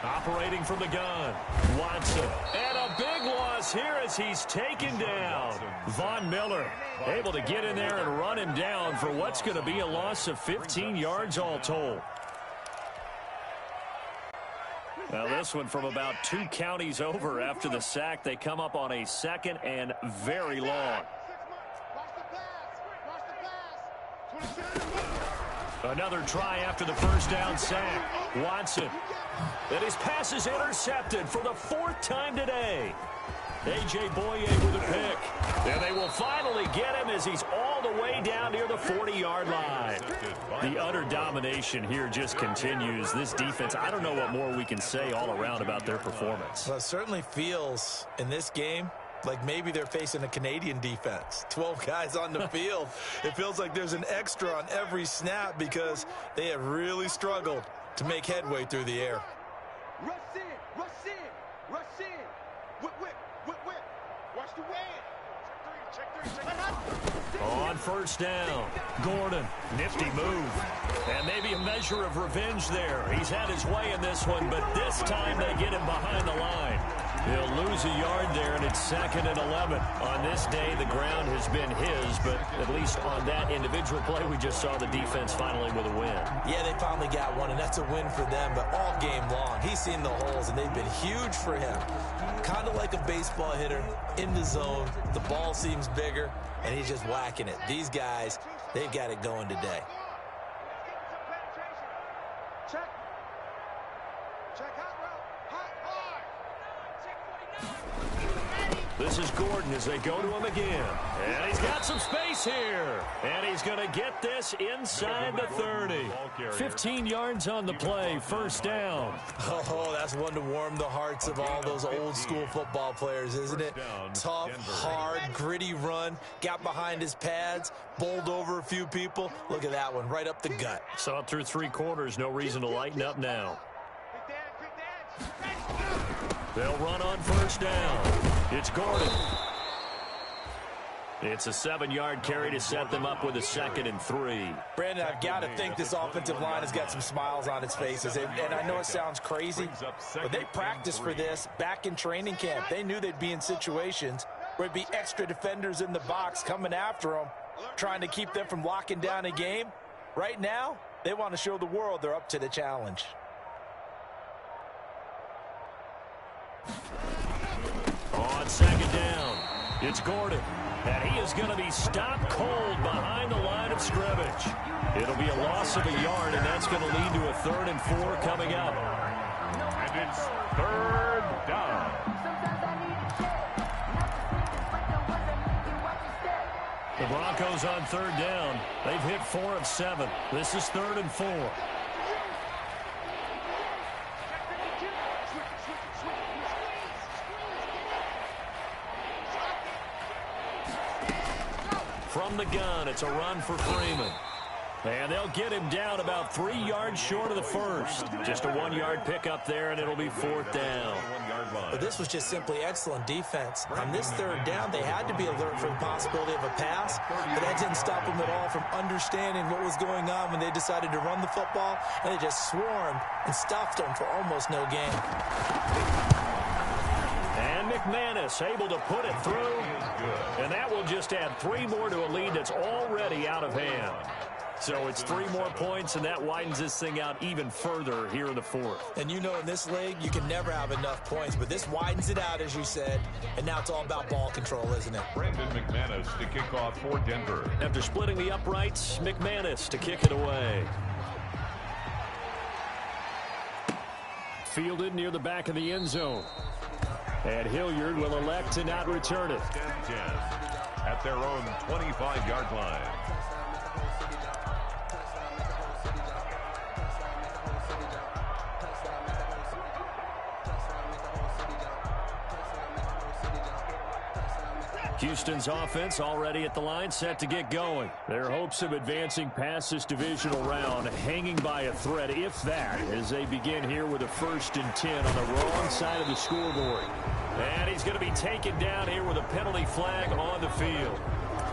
Speaker 2: Operating from the gun, Watson. And a big loss here as he's taken down. Von Miller able to get in there and run him down for what's going to be a loss of 15 yards all told. Now this one from about 2 counties over after the sack. They come up on a 2nd and very long. Another try after the 1st down sack. Watson. And his pass is intercepted for the 4th time today. A.J. Boye with a pick. And they will finally get him as he's all all the way down near the 40-yard line. The utter domination here just continues. This defense, I don't know what more we can say all around about their performance.
Speaker 4: Well, it certainly feels in this game like maybe they're facing a Canadian defense. 12 guys on the field. It feels like there's an extra on every snap because they have really struggled to make headway through the air.
Speaker 5: Rush in, rush in, rush in. Whip, whip, whip, whip. Watch the way. Check three.
Speaker 2: On first down, Gordon, nifty move. And maybe a measure of revenge there. He's had his way in this one, but this time they get him behind the line. He'll lose a yard there, and it's 2nd and 11. On this day, the ground has been his, but at least on that individual play, we just saw the defense finally with a win.
Speaker 4: Yeah, they finally got one, and that's a win for them, but all game long, he's seen the holes, and they've been huge for him. Kind of like a baseball hitter in the zone. The ball seems bigger, and he's just whacking it. These guys, they've got it going today.
Speaker 5: Check. Check hot route. Hot, hard.
Speaker 2: This is Gordon as they go to him again. And he's got some space here. And he's going to get this inside the 30. 15 yards on the play, first down.
Speaker 4: Oh, that's one to warm the hearts of all those old school football players, isn't it? Tough, hard, gritty run. Got behind his pads, bowled over a few people. Look at that one, right up the gut.
Speaker 2: Saw it through 3 quarters. No reason to lighten up now. They'll run on first down. It's Gordon. It's a 7-yard carry to set them up with a 2nd and 3.
Speaker 4: Brandon, I've got to think this offensive line has got some smiles on its faces. And I know it sounds crazy, but they practiced for this back in training camp. They knew they'd be in situations where it'd be extra defenders in the box coming after them, trying to keep them from locking down a game. Right now, they want to show the world they're up to the challenge.
Speaker 2: On 2nd down, it's Gordon. And he is going to be stopped cold behind the line of scrimmage. It'll be a loss of a yard, and that's going to lead to a 3rd and 4 coming up.
Speaker 3: And it's 3rd down.
Speaker 2: The Broncos on 3rd down. They've hit 4 of 7. This is 3rd and 4. From the gun, it's a run for Freeman. And they'll get him down about 3 yards short of the first. Just a 1-yard pickup there, and it'll be 4th down.
Speaker 4: But this was just simply excellent defense. On this 3rd down, they had to be alert for the possibility of a pass, but that didn't stop them at all from understanding what was going on when they decided to run the football, and they just swarmed and stuffed them for almost no gain.
Speaker 2: And McManus able to put it through, and that will just add 3 more to a lead that's already out of hand. So it's 3 more points, and that widens this thing out even further here in the 4th.
Speaker 4: And you know, in this league, you can never have enough points, but this widens it out, as you said, and now it's all about ball control, isn't it?
Speaker 3: Brandon McManus to kick off for Denver.
Speaker 2: After splitting the uprights, McManus to kick it away. Fielded near the back of the end zone. And Hilliard will elect to not return it.
Speaker 3: 10 at their own 25-yard line.
Speaker 2: Houston's offense already at the line, set to get going. Their hopes of advancing past this divisional round hanging by a thread, if that, as they begin here with a 1st and 10 on the wrong side of the scoreboard. And he's going to be taken down here with a penalty flag on the field.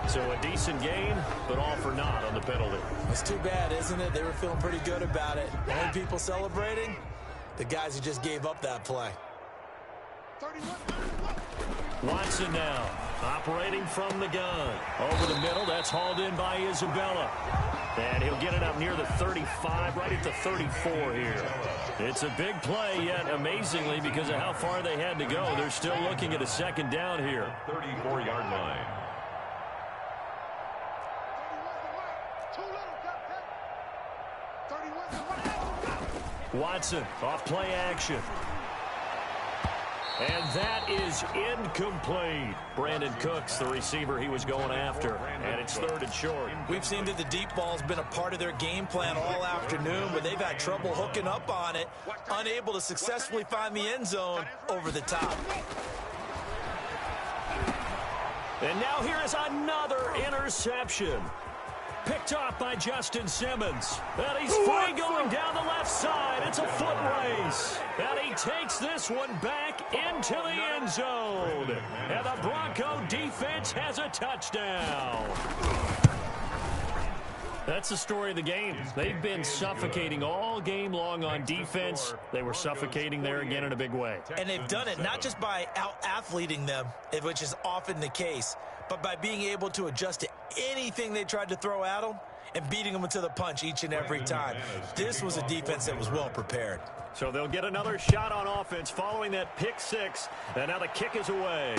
Speaker 2: So a decent gain, but all for naught on the penalty.
Speaker 4: It's too bad, isn't it? They were feeling pretty good about it. And people celebrating, the guys who just gave up that play.
Speaker 2: Watson now, operating from the gun. Over the middle, that's hauled in by Isabella. And he'll get it up near the 35, right at the 34 here. It's a big play, yet amazingly, because of how far they had to go, they're still looking at a 2nd down here.
Speaker 3: 34-yard line.
Speaker 2: Watson, off play action. And that is incomplete. Brandon Cooks, the receiver he was going after. And it's 3rd and short.
Speaker 4: We've seen that the deep ball's been a part of their game plan all afternoon, but they've had trouble hooking up on it, unable to successfully find the end zone over the top.
Speaker 2: And now here is another interception. Picked off by Justin Simmons. And he's free going down the left side. It's a foot race. And he takes this one back into the end zone. And the Bronco defense has a touchdown.
Speaker 7: That's the story of the game. They've been suffocating all game long on defense. They were suffocating there again in a big way.
Speaker 4: And they've done it not just by out-athleting them, which is often the case, but by being able to adjust to anything they tried to throw at them and beating them to the punch each and every time. This was a defense that was well prepared.
Speaker 2: So they'll get another shot on offense following that pick 6. And now the kick is away.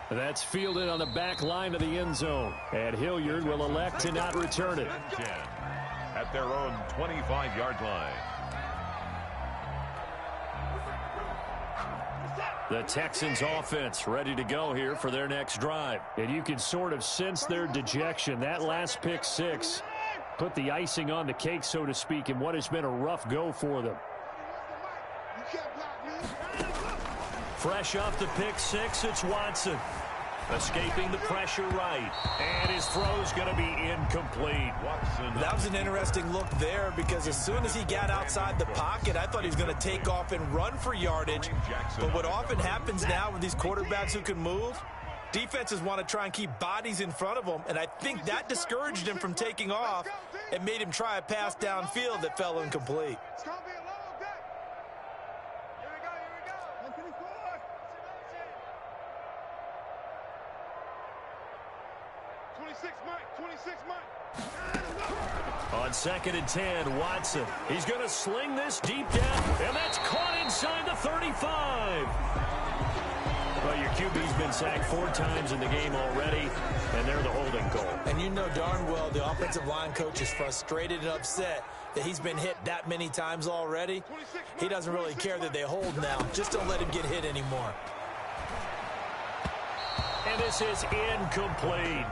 Speaker 7: That's fielded on the back line of the end zone. And Hilliard will elect to not return it.
Speaker 3: At their own 25-yard line.
Speaker 7: The Texans offense ready to go here for their next drive. And you can sort of sense their dejection. That last pick 6 put the icing on the cake, so to speak, in what has been a rough go for them.
Speaker 2: Fresh off the pick 6, it's Watson. Escaping the pressure right. And his throw's going to be incomplete.
Speaker 4: That was an interesting look there because as soon as he got outside the pocket, I thought he was going to take off and run for yardage. But what often happens now with these quarterbacks who can move, defenses want to try and keep bodies in front of them, and I think that discouraged him from taking off and made him try a pass downfield that fell incomplete.
Speaker 5: It's going to be a long day. Here we go, here we go. 26 Mike, 26 Mike.
Speaker 2: On 2nd and 10, Watson. He's going to sling this deep down, and that's caught inside the 35. Well, your QB's been sacked 4 times in the game already, and they're the holding goal.
Speaker 4: And you know darn well the offensive line coach is frustrated and upset that he's been hit that many times already. He doesn't really care that they hold now. Just don't let him get hit anymore.
Speaker 2: And this is incomplete.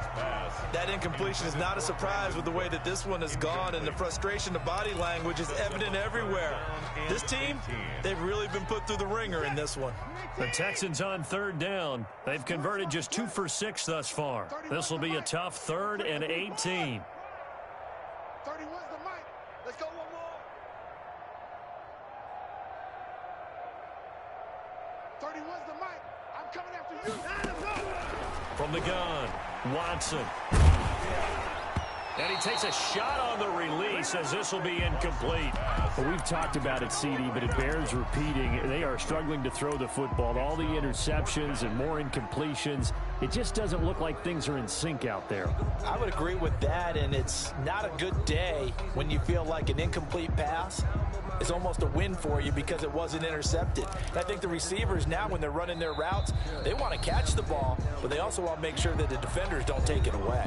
Speaker 4: That incompletion is not a surprise with the way that this one has gone, and the frustration of body language is evident everywhere. This team, they've really been put through the ringer in this one.
Speaker 2: The Texans on 3rd down. They've converted just 2 for 6 thus far. This will be a tough 3rd and 18.
Speaker 5: 31's the mic. Let's go one more. 31's the mic. I'm coming after you.
Speaker 2: From the gun, Watson. And he takes a shot on the release as this will be incomplete.
Speaker 7: Well, we've talked about it, CD, but it bears repeating. They are struggling to throw the football. All the interceptions and more incompletions. It just doesn't look like things are in sync out there.
Speaker 4: I would agree with that, and it's not a good day when you feel like an incomplete pass is almost a win for you because it wasn't intercepted. And I think the receivers now, when they're running their routes, they want to catch the ball, but they also want to make sure that the defenders don't take it away.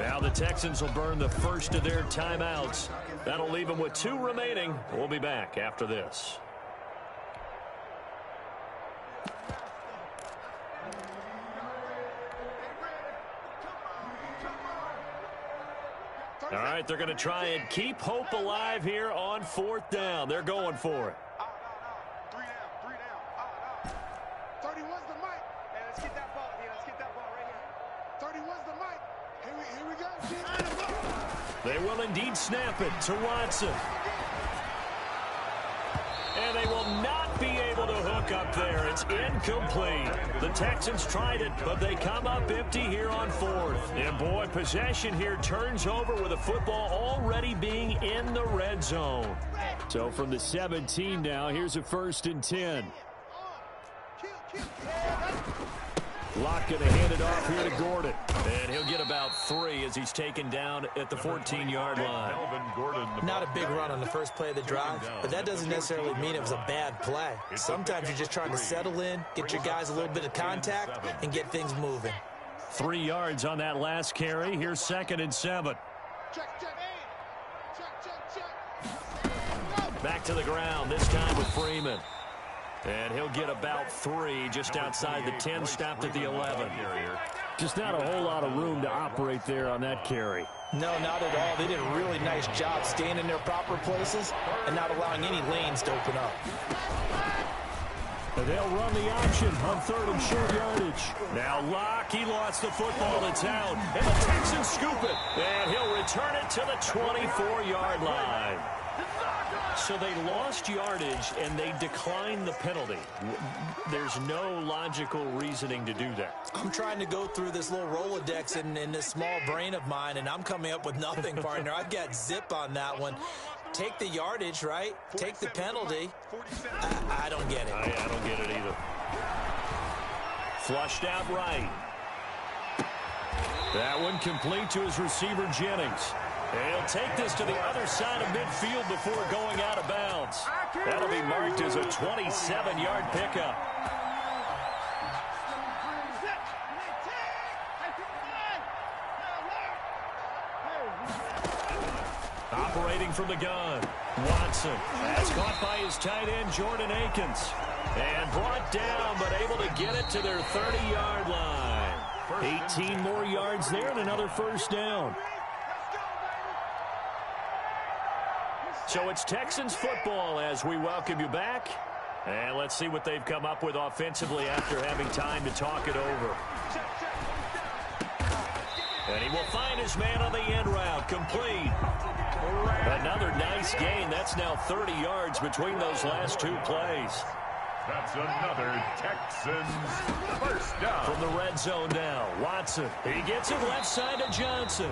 Speaker 2: Now the Texans will burn the first of their timeouts. That'll leave them with 2 remaining. We'll be back after this. All right, they're going to try and keep hope alive here on 4th down. They're going for it.
Speaker 5: 3 down. 31's the mic. Hey, let's get that ball here. Let's get that ball right here. 31's the mic. Here we go.
Speaker 2: They will indeed snap it to Watson. And they will not be able to hook up there. It's incomplete. The Texans tried it, but they come up empty here on 4th. And boy, possession here turns over with the football already being in the red zone.
Speaker 7: So from the 17 now, here's a 1st and 10. Locke going to hand it off here to Gordon.
Speaker 2: And he'll get about 3 as he's taken down at the 14-yard line.
Speaker 4: Not a big run on the first play of the drive, but that doesn't necessarily mean it was a bad play. Sometimes you're just trying to settle in, get your guys a little bit of contact, and get things moving.
Speaker 2: 3 yards on that last carry. Here's 2nd and 7. Back to the ground, this time with Freeman. And he'll get about 3 just outside the 10, stopped at the 11.
Speaker 7: Just not a whole lot of room to operate there on that carry.
Speaker 4: No, not at all. They did a really nice job staying in their proper places and not allowing any lanes to open up.
Speaker 7: And they'll run the option on 3rd and short yardage.
Speaker 2: Now Locke, he lost the football. It's out. And the Texans scoop it. And he'll return it to the 24-yard line. So they lost yardage, and they declined the penalty. There's no logical reasoning to do that.
Speaker 4: I'm trying to go through this little Rolodex in this small brain of mine, and I'm coming up with nothing, partner. I've got zip on that one. Take the yardage, right? Take the penalty. I don't get it.
Speaker 2: I don't get it either. Flushed out right. That one complete to his receiver, Jennings. He'll take this to the other side of midfield before going out of bounds. That'll be marked as a 27-yard pickup. Operating from the gun, Watson. That's caught by his tight end, Jordan Akins. And brought down, but able to get it to their 30-yard line. 18 more yards there and another first down. So it's Texans football as we welcome you back. And let's see what they've come up with offensively after having time to talk it over. And he will find his man on the end route, complete. Another nice gain. That's now 30 yards between those last 2 plays.
Speaker 3: That's another Texans first down.
Speaker 2: From the red zone now, Watson. He gets it left side to Johnson.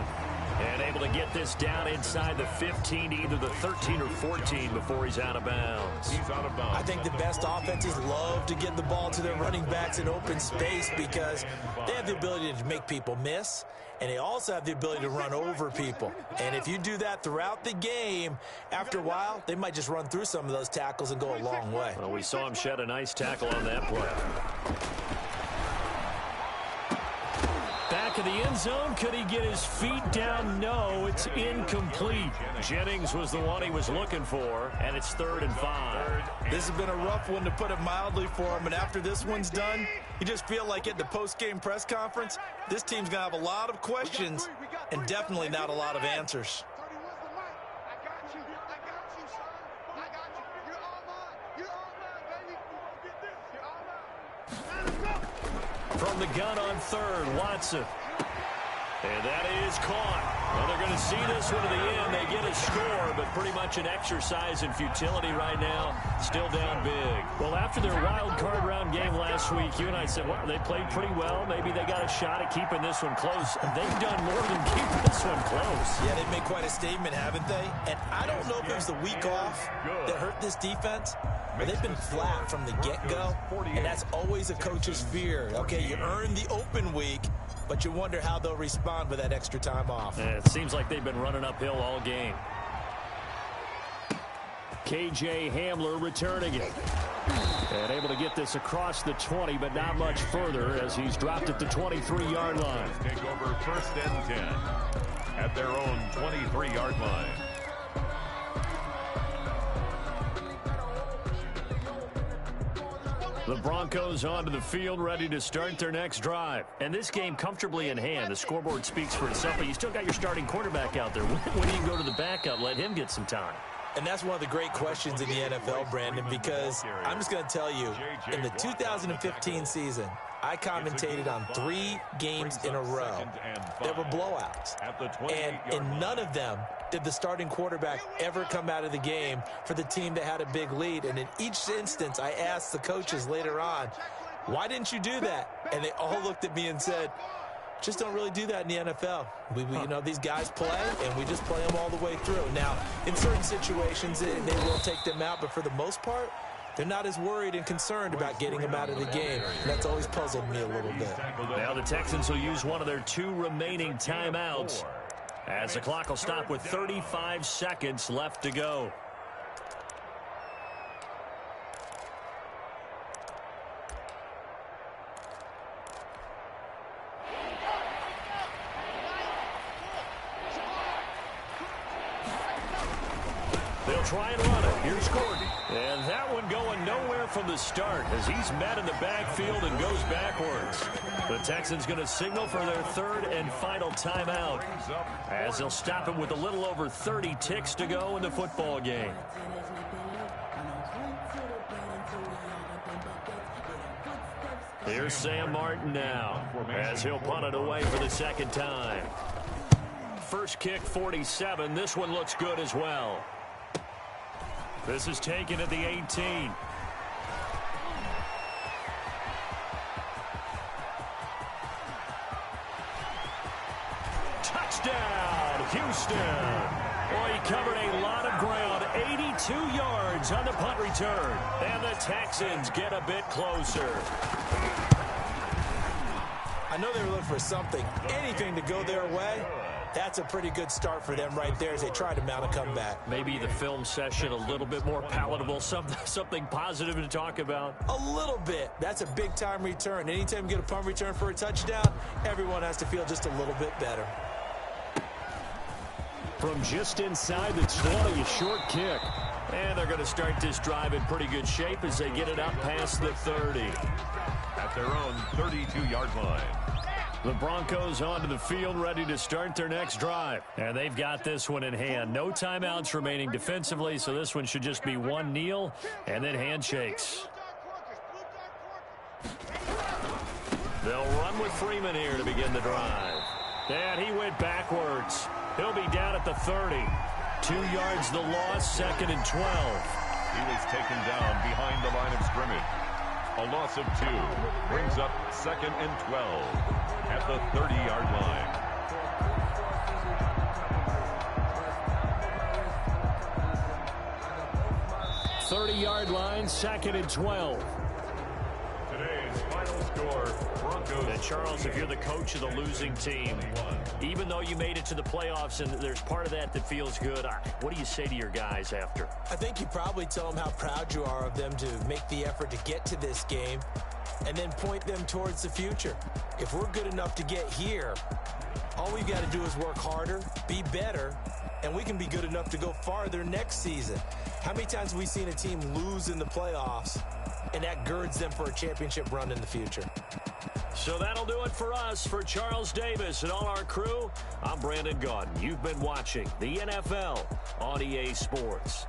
Speaker 2: And able to get this down inside the 15, either the 13 or 14 before he's out of bounds.
Speaker 3: He's out of bounds.
Speaker 4: I think the best offenses love to get the ball to their running backs in open space because they have the ability to make people miss, and they also have the ability to run over people. And if you do that throughout the game, after a while, they might just run through some of those tackles and go a long way.
Speaker 2: Well, we saw him shed a nice tackle on that play. Back of the end zone. Could he get his feet down? No, it's incomplete. Jennings was the one he was looking for, and it's 3rd and 5.
Speaker 4: This has been a rough one, to put it mildly, for him. And after this one's done, you just feel like at the post-game press conference, this team's going to have a lot of questions and definitely not a lot of answers.
Speaker 2: From the gun on 3rd, Watson. And that is caught. Well, they're going to see this one to the end. They get a score, but pretty much an exercise in futility right now. Still down big. Well, after their wild card round game last week, you and I said, well, they played pretty well. Maybe they got a shot at keeping this one close. They've done more than keep this one close.
Speaker 4: Yeah, they've made quite a statement, haven't they? And I don't know if it was the week off that hurt this defense, but they've been flat from the get-go, and that's always a coach's fear. Okay, you earn the open week, but you wonder how they'll respond with that extra time off.
Speaker 2: Yeah, it seems like they've been running uphill all game. K.J. Hamler returning it. And able to get this across the 20, but not much further as he's dropped at the 23-yard line.
Speaker 3: Take over 1st and 10 at their own 23-yard line.
Speaker 2: The Broncos onto the field, ready to start their next drive. And this game comfortably in hand. The scoreboard speaks for itself, but you still got your starting quarterback out there. When do you go to the backup, let him get some time?
Speaker 4: And that's one of the great questions in the NFL, Brandon, because I'm just going to tell you, in the 2015 season, I commentated on 3 games in a row. There were blowouts. And in none of them did the starting quarterback ever come out of the game for the team that had a big lead. And in each instance, I asked the coaches later on, why didn't you do that? And they all looked at me and said, just don't really do that in the NFL. You know, these guys play, and we just play them all the way through. Now, in certain situations, they will take them out, but for the most part, they're not as worried and concerned about getting them out of the game. And that's always puzzled me a little bit.
Speaker 2: Now the Texans will use one of their 2 remaining timeouts as the clock will stop with 35 seconds left to go. They'll try and run it. Here's Gordon. And that one going nowhere from the start as he's met in the backfield and goes backwards. The Texans going to signal for their third and final timeout as they'll stop him with a little over 30 ticks to go in the football game. Here's Sam Martin now as he'll punt it away for the second time. First kick 47. This one looks good as well. This is taken at the 18. Touchdown, Houston. Well, he covered a lot of ground, 82 yards on the punt return. And the Texans get a bit closer.
Speaker 4: I know they were looking for something, anything to go their way. That's a pretty good start for them right there as they try to mount a comeback.
Speaker 2: Maybe the film session a little bit more palatable, something positive to talk about.
Speaker 4: A little bit. That's a big-time return. Anytime you get a punt return for a touchdown, everyone has to feel just a little bit better.
Speaker 7: From just inside the 20, a short kick.
Speaker 2: And they're going to start this drive in pretty good shape as they get it up past the 30.
Speaker 3: At their own 32-yard line.
Speaker 2: The Broncos onto the field ready to start their next drive. And they've got this one in hand. No timeouts remaining defensively, so this one should just be one kneel and then handshakes. They'll run with Freeman here to begin the drive. And he went backwards. He'll be down at the 30. 2 yards the loss, second and 12.
Speaker 3: He was taken down behind the line of scrimmage. A loss of 2 brings up second and 12 at the 30-yard line.
Speaker 2: Thirty-yard line, second and 12.
Speaker 3: Today's final score, Broncos.
Speaker 2: And Charles, if you're the coach of the losing team, even though you made it to the playoffs and there's part of that that feels good, what do you say to your guys after?
Speaker 4: I think you probably tell them how proud you are of them to make the effort to get to this game and then point them towards the future. If we're good enough to get here, all we've got to do is work harder, be better, and we can be good enough to go farther next season. How many times have we seen a team lose in the playoffs, and that girds them for a championship run in the future?
Speaker 2: So that'll do it for us. For Charles Davis and all our crew, I'm Brandon Gaudin. You've been watching the NFL on EA Sports.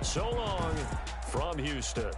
Speaker 2: So long from Houston.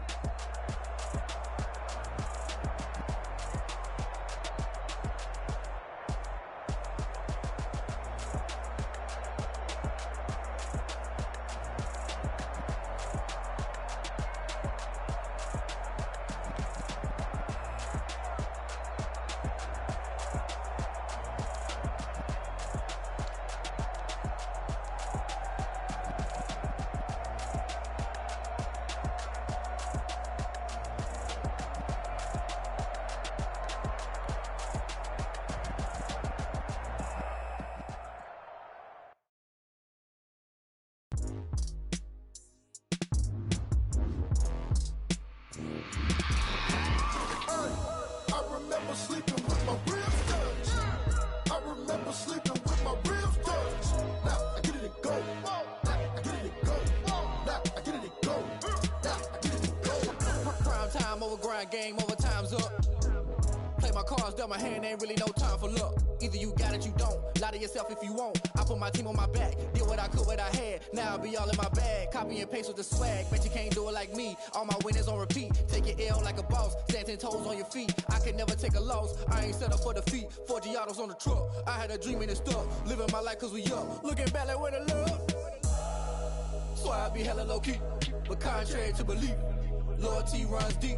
Speaker 1: Game over, time's up. Play my cards, dealt my hand, ain't really no time for luck. Either you got it, you don't. Lie to yourself if you won't. I put my team on my back, did what I could, what I had. Now I'll be all in my bag, copy and paste with the swag. Bet you can't do it like me. All my winners on repeat. Take your L like a boss, stand 10 toes on your feet. I can never take a loss. I ain't set up for defeat. 4 Giottos on the truck. I had a dream and it's stuck. Living my life cause we up. Looking back like where the love. So I be hella low key, but contrary to belief, loyalty runs deep.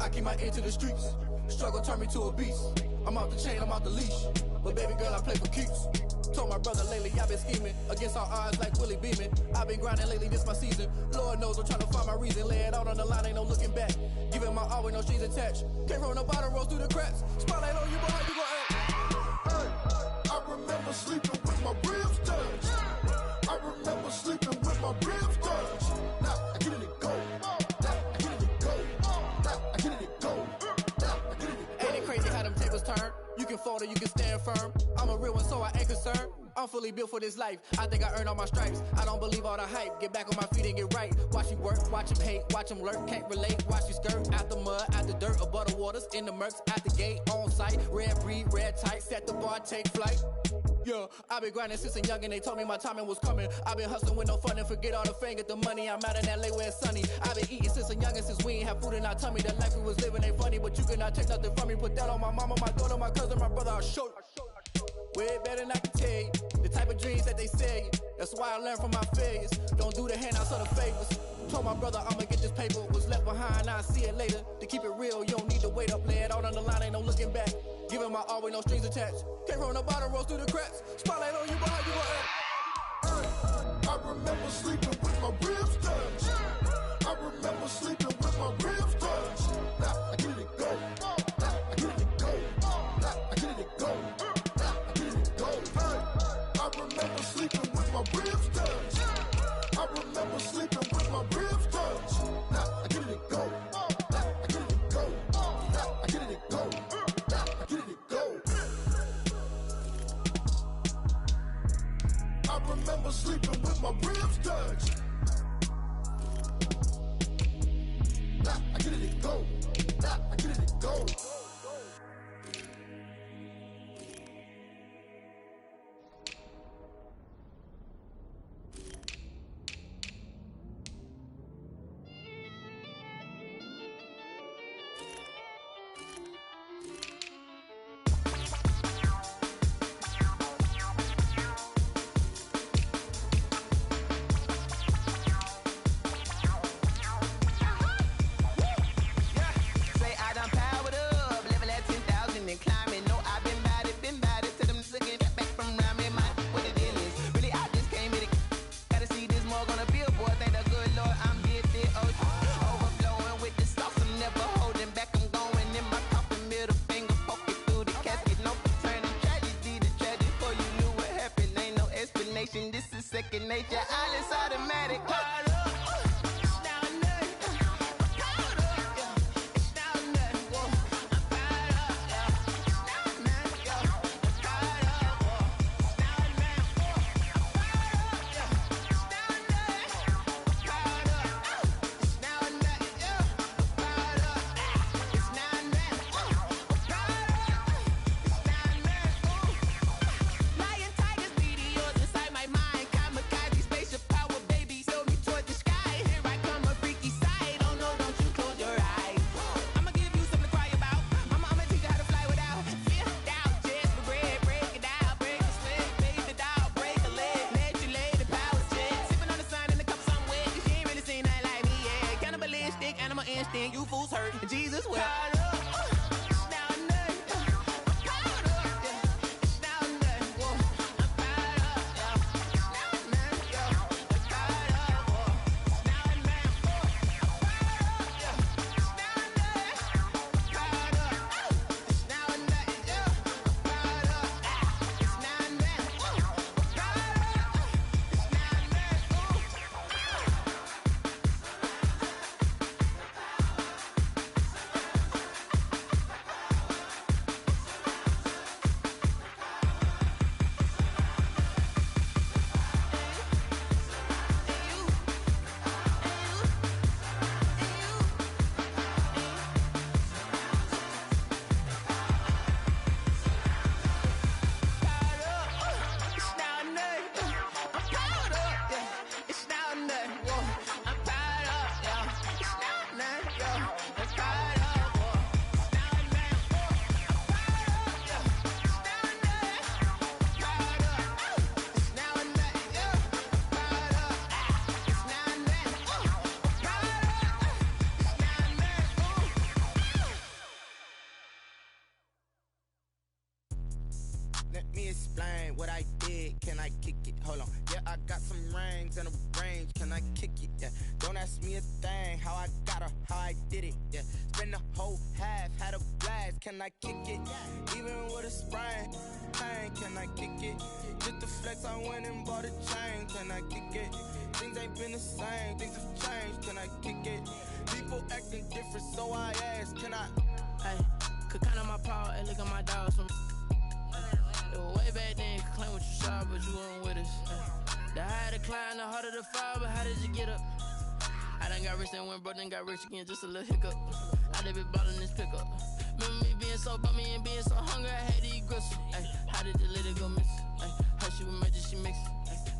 Speaker 1: I keep my ear to the streets. Struggle turned me to a beast. I'm off the chain, I'm off the leash. But baby girl, I play for keeps. Told my brother lately, I've been scheming against all odds like Willie Beeman. I've been grinding lately, this my season. Lord knows I'm trying to find my reason. Lay it out on the line, ain't no looking back. Giving my all with no strings attached. Can't roll no bottom, roll through the cracks. Spotlight on you, but how you gon' act? Hey, I remember sleeping with my ribs touched. I remember sleeping with my ribs touched. Now I get it and go. Ain't it crazy how them tables turn? You can fold or you can stand firm. I'm a real one, so I ain't concerned.
Speaker 8: I'm fully built for this life. I think I earned all my stripes. I don't believe all the hype. Get back on my feet and get right. Watch you work, watch him hate, watch him lurk. Can't relate, watch you skirt. Out the mud, out the dirt, above the waters, in the murks, out the gate, on site. Red breed, red tight, set the bar, take flight. Yeah, I've been grinding since a young and they told me my timing was coming. I've been hustling with no fun and forget all the fame, get the money. I'm out in LA where it's sunny. I've been eating since a young and since we ain't have food in our tummy. The life we was living ain't funny, but you cannot take nothing from me. Put that on my mama, my daughter, my cousin, my brother, I'll show you. Way better than I can tell you. The type of dreams that they sell you. That's why I learned from my failures. Don't do the handouts or the favors. Told my brother I'ma get this paper. Was left behind, I'll see it later. To keep it real, you don't need to wait up. Lay it out on the line, ain't no looking back. Giving my all with no strings attached. Came from the bottom, rose through the cracks. Spotlight on you, but how you gon' act?
Speaker 9: I remember sleeping with my ribs touched. I remember sleeping with my ribs touched. Now I get it go. Now I get it go. Now I get it go. Now I get it go. I remember sleeping with my ribs touched. I remember sleeping with my ribs touched. Now I get it go. Now I get it go. Now I get it go. Now I get it go. I remember sleeping with my ribs touched. Now I get it go. Now I get it go.
Speaker 1: You fools hurt. Jesus will.
Speaker 10: Let me explain what I did. Can I kick it? Hold on. Yeah, I got some rings and a range. Can I kick it? Yeah. Don't ask me a thing. How I got her, how I did it. Yeah. Spend the whole half, had a blast. Can I kick it? Even with a sprain. Pain, can I kick it? Just the flex, I went and bought a chain. Can I kick it? Things ain't been the same. Things have changed. Can I kick it? People acting different, so I ask. Can I?
Speaker 11: Hey, could count on my power and look at my dogs from.
Speaker 8: It was way back then, you could claim what you saw, but you weren't with us. The higher the climb, the harder the fall, but how did you get up? I done got rich and went broke, then got rich again, just a little hiccup. I done been ballin' this pickup. Remember me being so bummy and being so hungry, I had to eat gristle. Ay, how did the lady go miss? Ay, her she was magic, she mixed.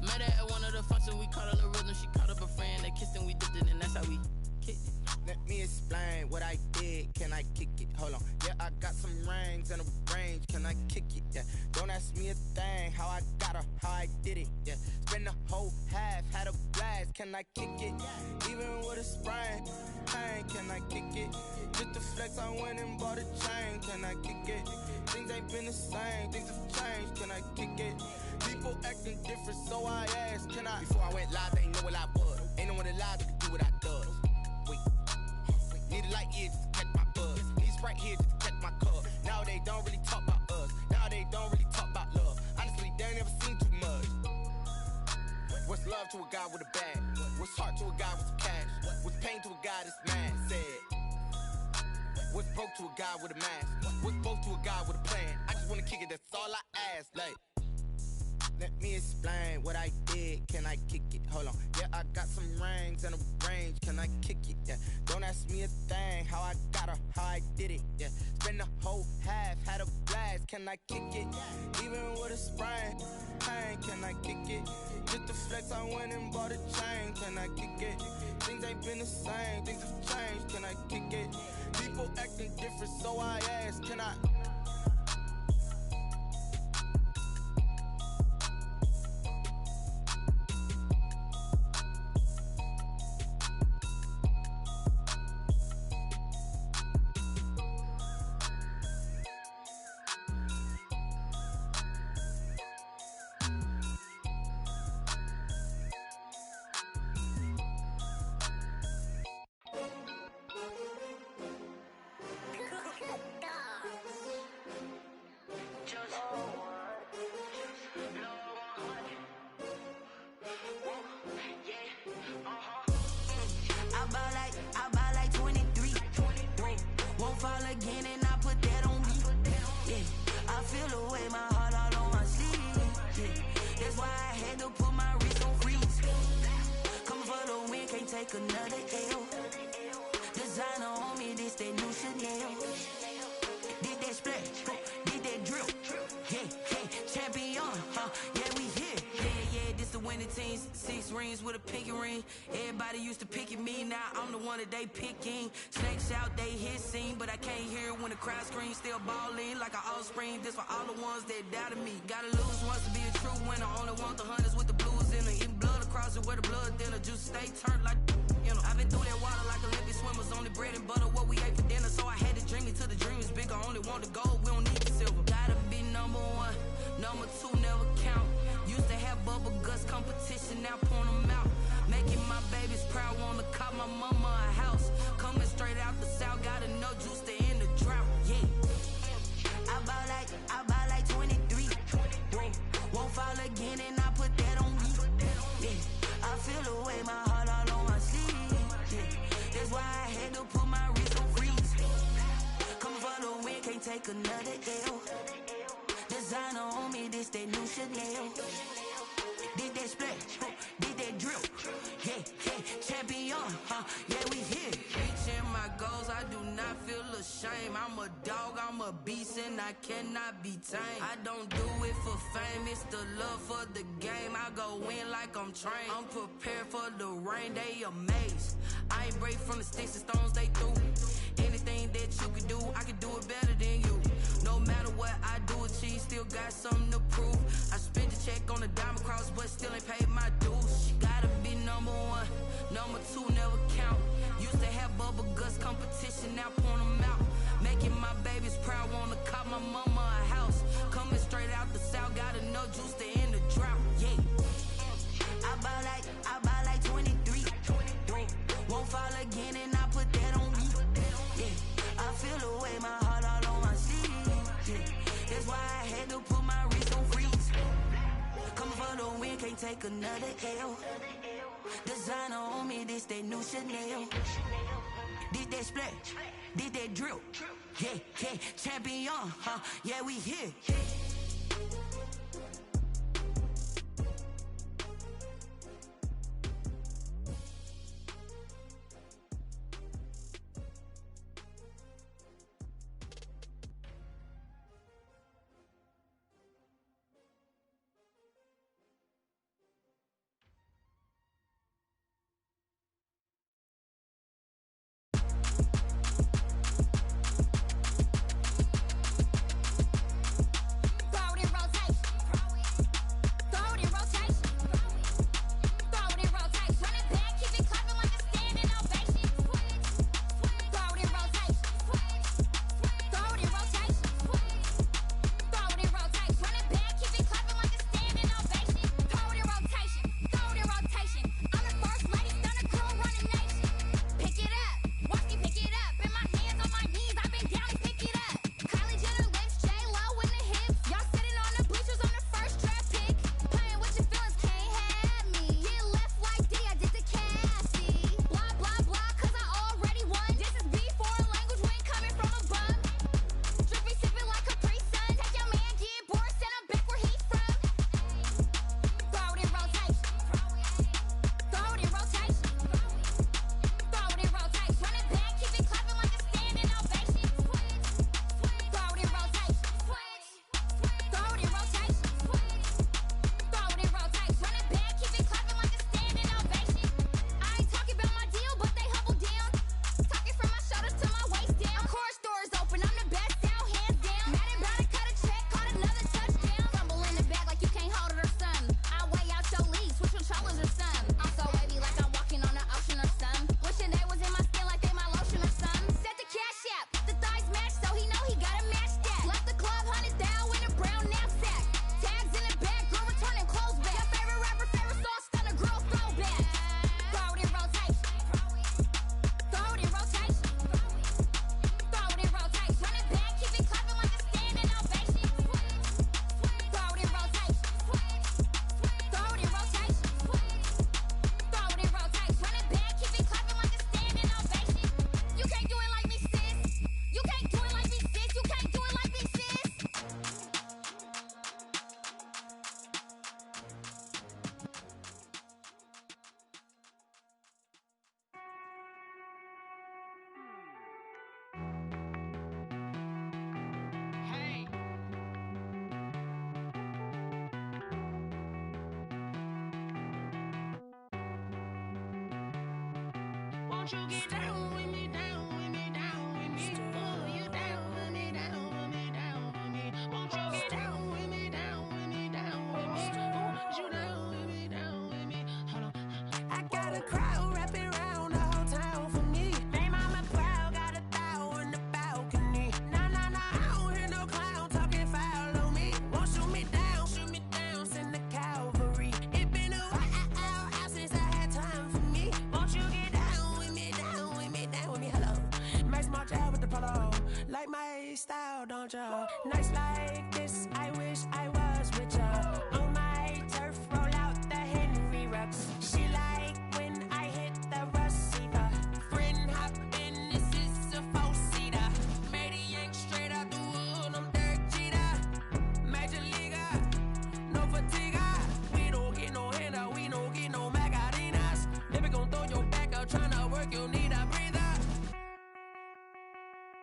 Speaker 8: Met her at one of the functions, we caught a little rhythm. She caught up a friend, they kissed and we dipped it, and that's how we kicked it.
Speaker 10: Let me explain what I did. Can I kick it? Hold on. Yeah, I got some rings and a range. Can I kick it? Yeah. Don't ask me a thing. How I got her, how I did it. Yeah. Spend the whole half, had a blast. Can I kick it? Even with a sprain, pain. Can I kick it? Just to flex, I went and bought a chain. Can I kick it? Things ain't been the same. Things have changed. Can I kick it? People acting different, so I asked. Can I? Before I went live, they ain't know what I was. Ain't no one alive that could do what I does. Need a light here just to catch my buzz. Need Sprite here just to catch my cup. Now they don't really talk about us. Now they don't really talk about love. Honestly, they ain't never seen too much. What's love to a guy with a bag? What's heart to a guy with some cash? What's pain to a guy that's mad? Said. What's broke to a guy with a mask? What's both to a guy with a plan? I just wanna kick it, that's all I ask. Like, let me explain what I did. Can I kick it? Hold on. Yeah, I got some rings and a range. Can I kick it? Yeah. Don't ask me a thing. How I got her, how I did it. Yeah. Spend the whole half, had a blast. Can I kick it? Even with a sprain, pain. Can I kick it? Just to flex, I went and bought a chain. Can I kick it? Things ain't been the same. Things have changed. Can I kick it? People acting different, so I asked. Can I?
Speaker 6: Another L. Designer on me, this that new Chanel. Did that splash, did that drill. Yeah, champion, yeah, we here. Yeah, this the winning team. 6 rings with a pinky ring. Everybody used to pick at me, now I'm the one that they picking. Snakes out, they hissing, but I can't hear when the crowd screams. Still balling like an offspring. This for all the ones that doubted me. Gotta lose once to be a true winner. Only want the hunters with the blues in it. Eating blood across it where the blood thinner. Juice stay turned like, you know. I've been through that water like Olympic swimmers. Only bread and butter, what we ate for dinner. So I had to dream it till the dream is bigger. Only want the gold, we don't need the silver. Gotta be number 1, number 2 never count. Used to have bubble guts competition, now point them out. Making my babies proud, wanna cop my mama a house. Coming straight out the south, gotta know juice to end the drought. Yeah, I bought like 23. Won't fall again, and I put that on me. Yeah, I feel the way, my heart all on my sleeve. Yeah, that's why I had to put my wrist on freeze. Coming for the win, can't take another L. Designer on me, this that new Chanel. Did that splash, did that drill. Yeah, champion, yeah, we here. Reaching my goals, I do not feel ashamed. I'm a dog, I'm a beast, and I cannot be tamed. I don't do it for fame, it's the love for the game. I go in like I'm trained. I'm prepared for the rain, they amazed. I ain't break from the sticks and stones they threw. Anything that you can do, I can do it better than you. No matter what I do, achieve, still got something to prove. I spent the check on the diamond cross, but still ain't paid my dues. Gotta be number 1, number 2 never count. Used to have bubble guts competition, now point them out. Making my babies proud, wanna cop my mama a house. Coming straight out the south, gotta know juice to end the drought. Yeah, I bought like 23. Won't fall again, and I put that on me. Yeah, I feel the way, my heart all on my sleeve. Yeah, that's why I had to put my wrist on freeze. Coming for the win, can't take another L. Designer on me, this that new Chanel. Did that splash, did that drill. Yeah, champion, yeah, we here. Won't you get down with me, down with me, down with me? Oh, you down with me, down with me, down with me. Won't you get down with me, down with me, down with me? Oh, you down with me, down with me. Hold on. I got a crowd wrapping around the whole town for me. Name mama proud, got a thou in the balcony. Nah, I don't hear no clown talking foul on me. Won't shoot me down, send the cavalry. It been a while since I had time for me. Won't you get down with me, down with me, down with me? Hello, Max March out with the polo. Like my style, don't ya? Nights like this, I wish I was with ya. On my turf, roll out the Henry Rux. She like when I hit the receiver. Friend hop in, this is a four-seater. Made a yank straight out the wood, I'm Derek Jeter. Major leaguer, no fatigue. We don't get no handout, we don't get no Magarinas. Never gon' throw your back out, tryna work, you need a breather.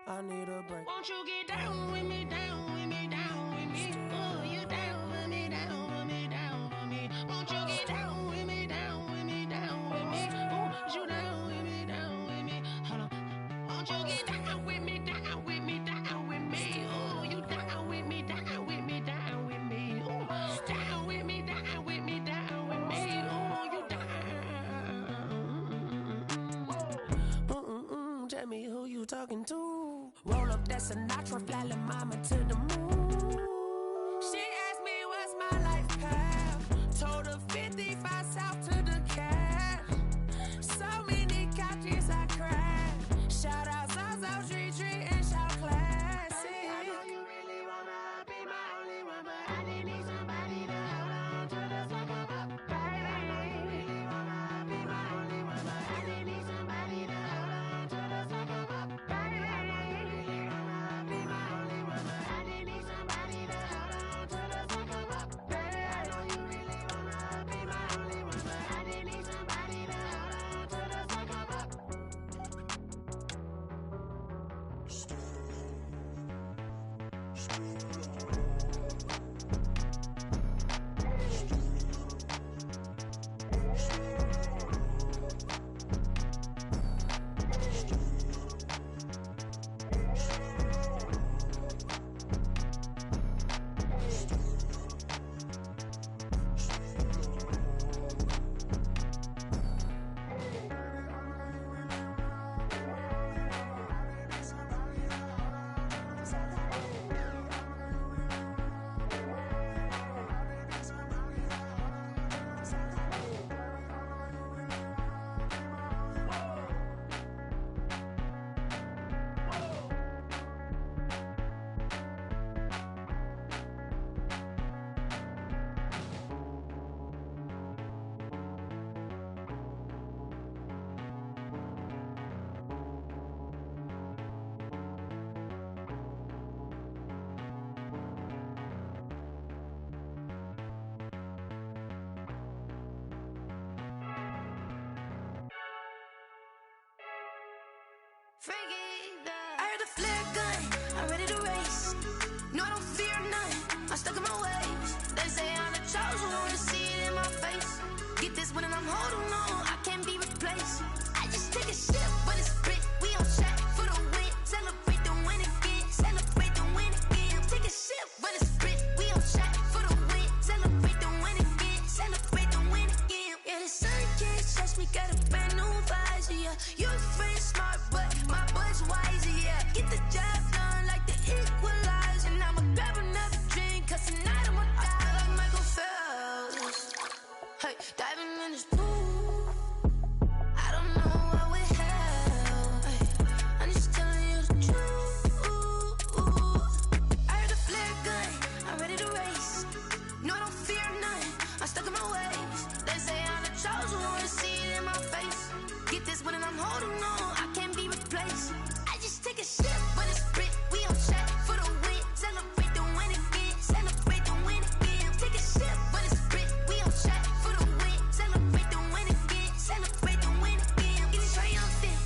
Speaker 6: I need a break. Won't you get down with me, down with me, down with me? Oh, you down with me, down with me, down with me. Won't you get down with me, down with me, down with me? Oh, you down with me, down with me. Hold on. Won't you get down with me, down with me, down with me? Oh, you down with me, down with me, down with me. Oh, down with me, down with me, down with me. Oh, you down. Tell me who you talking to. Roll up that Sinatra, fly la mama to the moon. She asked me what's my life path. Told her 55 south to the cash. So many couches I crashed. Shout out South Street and shout classy. I know you really wanna be my only one, but I didn't need somebody to hold on to the second up. Baby, I know you really wanna be my only one, but I didn't need somebody to hold on to the second up. Baby, I know you really wanna be my only one, but I didn't need somebody to hold on to the second up. Baby, I know you really wanna be my only one, but I didn't need somebody to hold on to the second up. I heard the flare gun, I'm ready to race. No, I don't fear none, I'm stuck in my ways. They say I'm the chosen one, to see it in my face. Get this one and I'm holding on, I can't be replaced. I just take a sip when it's split, we on track for the win. Celebrate the win again, celebrate the win again. Take a sip when it's split, we on track for the win. Celebrate the win again, celebrate the win again. Yeah, the sun can't touch me, got a brand new visor, yeah. You're friend smart, but my boy's wiser, yeah. Get the job done like the equalizer. And I'ma grab another drink, cause tonight I'ma die like Michael Phelps. Hey, diving in this pool, I don't know what we have. Hey, I'm just telling you the truth. I heard the flare gun, I'm ready to race. No, I don't fear none, I'm stuck in my ways. They say I'm the chosen one, to see it in my face. Get this one and I'm holding on, I can't be replaced. I just take a sip when it's split, we on track for the win. Celebrate the win again, celebrate the win again. Take a sip when it's split, we on track for the win. Celebrate the win again, celebrate the win again. Getting triumphant,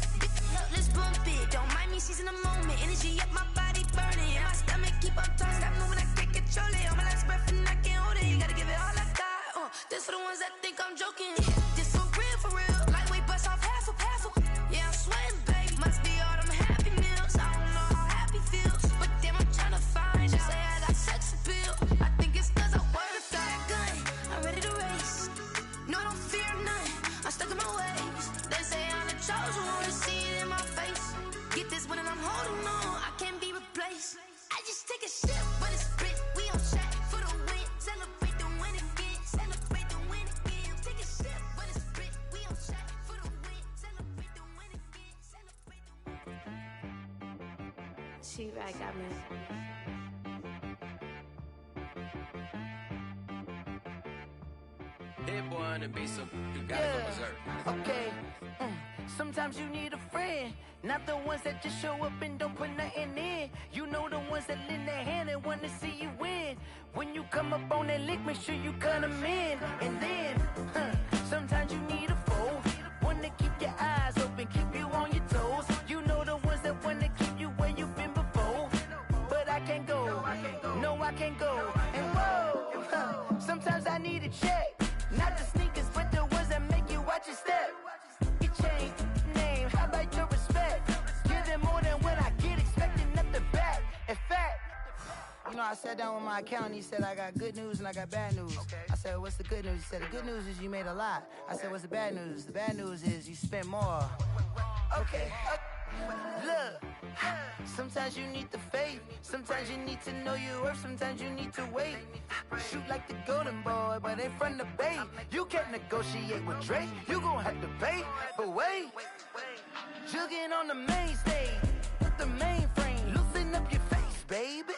Speaker 6: let's bump it. Don't mind me seizing the moment, energy up my body burning. And my stomach keep on turning, stop moving, I can't control it. On my last breath and I can't hold it, you gotta give it all I got. This for the ones that think I'm joking. This for real, lightweight bust off half a. Yeah, I'm at my waist. They say I'm the chosen one, see it in my face. Get this when I'm holding on, I can't be replaced. I just take a sip, but it's split. We on track for the win. Celebrate the win again. Celebrate the win again. Take a sip, but it's split. We on track for the win. Celebrate the win again. Celebrate the win.
Speaker 11: She right, got me.
Speaker 12: Hit boy on the beat, so you gotta go berserk.
Speaker 13: Okay. Sometimes you need a friend, not the ones that just show up and don't put nothing in. You know the ones that lend their hand and want to see you win. When you come up on that lick, make sure you cut them in. And then, sometimes you need a foe, one to keep your eyes open, keep you on your toes. You know the ones that want to keep you where you've been before. But I can't go, no I can't go. And whoa, sometimes I need a check. Not the sneakers, but the ones that make you watch your step. Your chain, name, how about your respect? Give them more than what I get, expecting at the back. In fact, you know, I sat down with my accountant, he said, I got good news and I got bad news. I said, what's the good news? He said, the good news is you made a lot. I said, what's the bad news? The bad news is you spent more. Okay, look, sometimes you need the faith, sometimes you need to know your worth, sometimes you need to wait. Shoot like the golden boy, but ain't from the bay. You can't negotiate with Drake, you gon' have to pay. But wait, jugging on the main stage, with the mainframe, loosen up your face, baby.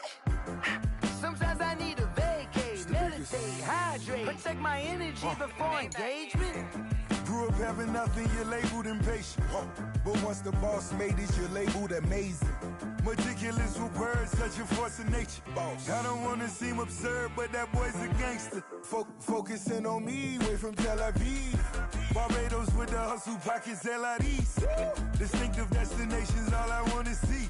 Speaker 13: Sometimes I need a vacate, meditate, hydrate, protect my energy before engagement.
Speaker 9: Grew up having nothing, you're labeled impatient. But once the boss made it, you're labeled amazing. Meticulous with words, such a force of nature. I don't wanna seem absurd, but that boy's a gangster. Focusing on me, way from Tel Aviv. Barbados with the hustle pockets, LIDs. Distinctive destinations, all I wanna see.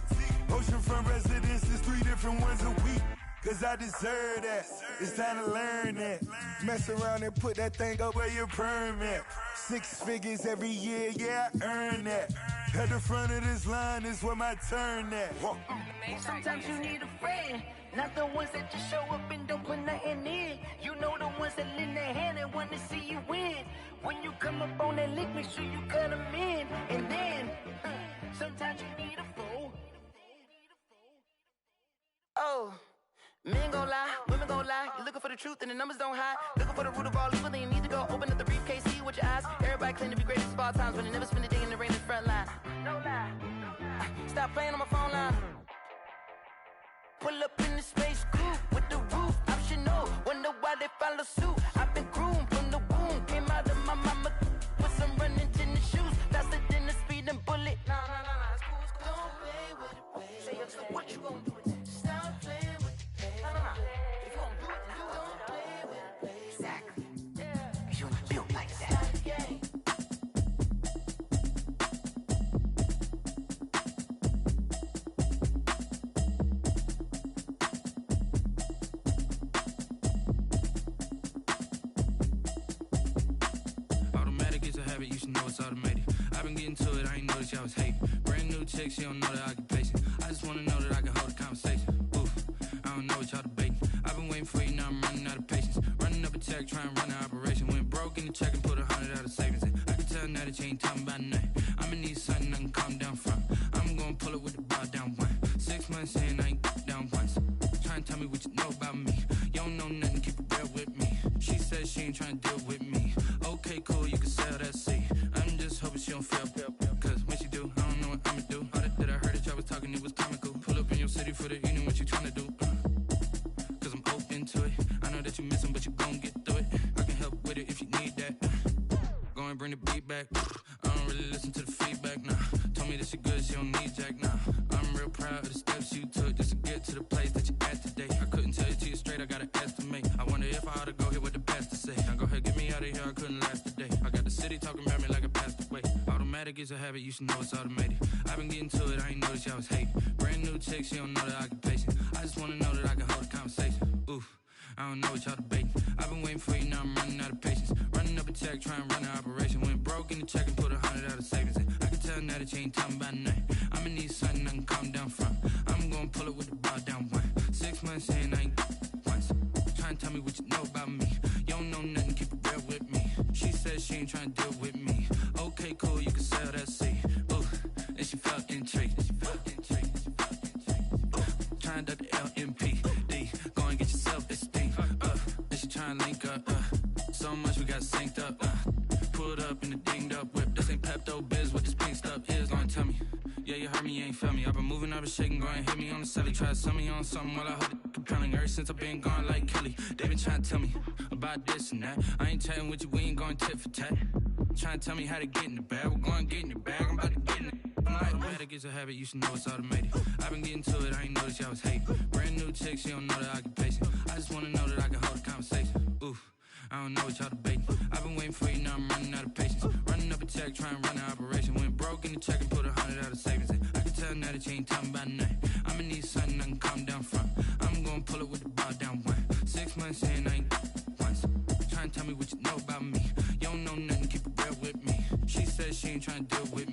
Speaker 9: Oceanfront residences, 3 different ones a week. Cause I deserve that, it's time to learn that. Mess around and put that thing up where your permit. 6 figures every year, yeah, I earn that. At the front of this line is where my turn at.
Speaker 13: Sometimes you need a friend, not the ones that just show up and don't put nothing in. You know the ones that lend their hand and want to see you win. When you come up on that lick, make sure you cut them in. And then, sometimes you need a fool. Oh. Men gon' lie, women gon' lie. You're looking for the truth and the numbers don't hide. Looking for the root of all evil, then you need to go open up the briefcase, see with your eyes. Everybody claim to be greatest of all times, but they never spend a day in the rain in the front line. No lie. Stop playing on my phone line. Pull up in the space coupe with the roof optional. Wonder why they follow suit. I've been groomed from the womb. Came out of my mama with some running tennis shoes. Faster than the speeding bullet. No, it's cool, it's cool. Don't play with it, baby. Say yo, so what you gon' do with it? Stop playing with it. If you gon' do it, then you don't play with it, baby. Exactly. Cause you ain't built like that.
Speaker 8: Automatic is a habit, you should know it's automated. I've been getting to it, I ain't noticed y'all was hating. Brand new chick, she don't know the occupation. I just wanna know that I can hold a conversation. Oof, I don't know what y'all debating. I've been waiting for you, now I'm running out of patience. Running up a check, trying to run an operation. Went broke in the check and put 100 out of savings in. I can tell now that you ain't talking about nothing. I'ma need something I can calm down from. I'm gonna pull it with the bar down one. 6 months in, I ain't down once. Trying to tell me what you know about me. You don't know nothing, keep it real with me. She said she ain't trying to deal with me. Okay, cool, you can sell that seat. I'm just hoping she don't feel. Cause when she do, I don't know what I'ma do. All that I heard that y'all was talking, it was comical. Pull up in your city for the evening, what you tryna do? Cause I'm open to it. I know that you missing, but you gon' get through it. I can help with it if you need that. Go and bring the beat back. I don't really listen to the feedback, nah. Told me that she good, she don't need jack, nah. I'm real proud of the steps you took just to get to the place that you at today. I couldn't tell you to you straight, I gotta estimate. I wonder if I ought to go here with the best to say. Now go ahead, get me out of here, I couldn't last today. I got the city talking about me like I passed away. Automatic is a habit, you should know it's automated. I've been getting to it, I ain't noticed y'all was hating. Brand new chick, she don't know the occupation. I just wanna know that I can hold a conversation. Oof, I don't know what y'all debating. I've been waiting for you, now I'm running out of patience. Running up a check, trying to run an operation. Went broke in the check and put 100 out of savings in. I can tell now that you ain't talking about nothing. I'ma need something I can calm down from. I'm gonna pull it with the bar down one. 6 months in, I ain't once. Trying to tell me what you know about me. You don't know nothing, keep it real with me. She said she ain't trying to deal with me.
Speaker 11: never shaking, go and hit me on the celly. Try to sell me on something while I heard it compelling. Ever since I've been gone like Kelly, they been trying to tell me about this and that. I ain't chatting with you, we ain't going tit for tat. Trying to tell me how to get in the bag, we're going to get in the bag, I'm about to get in it. I'm like, automatic is a habit, you should know it's automated. I've been getting to it, I ain't noticed y'all was hating. Brand new chick, she don't know that I can pace it. I just wanna know that I can hold a conversation. Oof, I don't know what y'all debating. I've been waiting for you, now I'm running out of patience. Running up a check, trying to run an operation. Went broke in the check and put 100 out of savings in. I can tell now that you ain't talking about nothing. I'ma need something I can calm down from. I'm gonna pull it with the bar down one. 6 months in, I ain't once. Trying to tell me what you know about me. You don't know nothing, keep it real with me. She said she ain't trying to deal with me.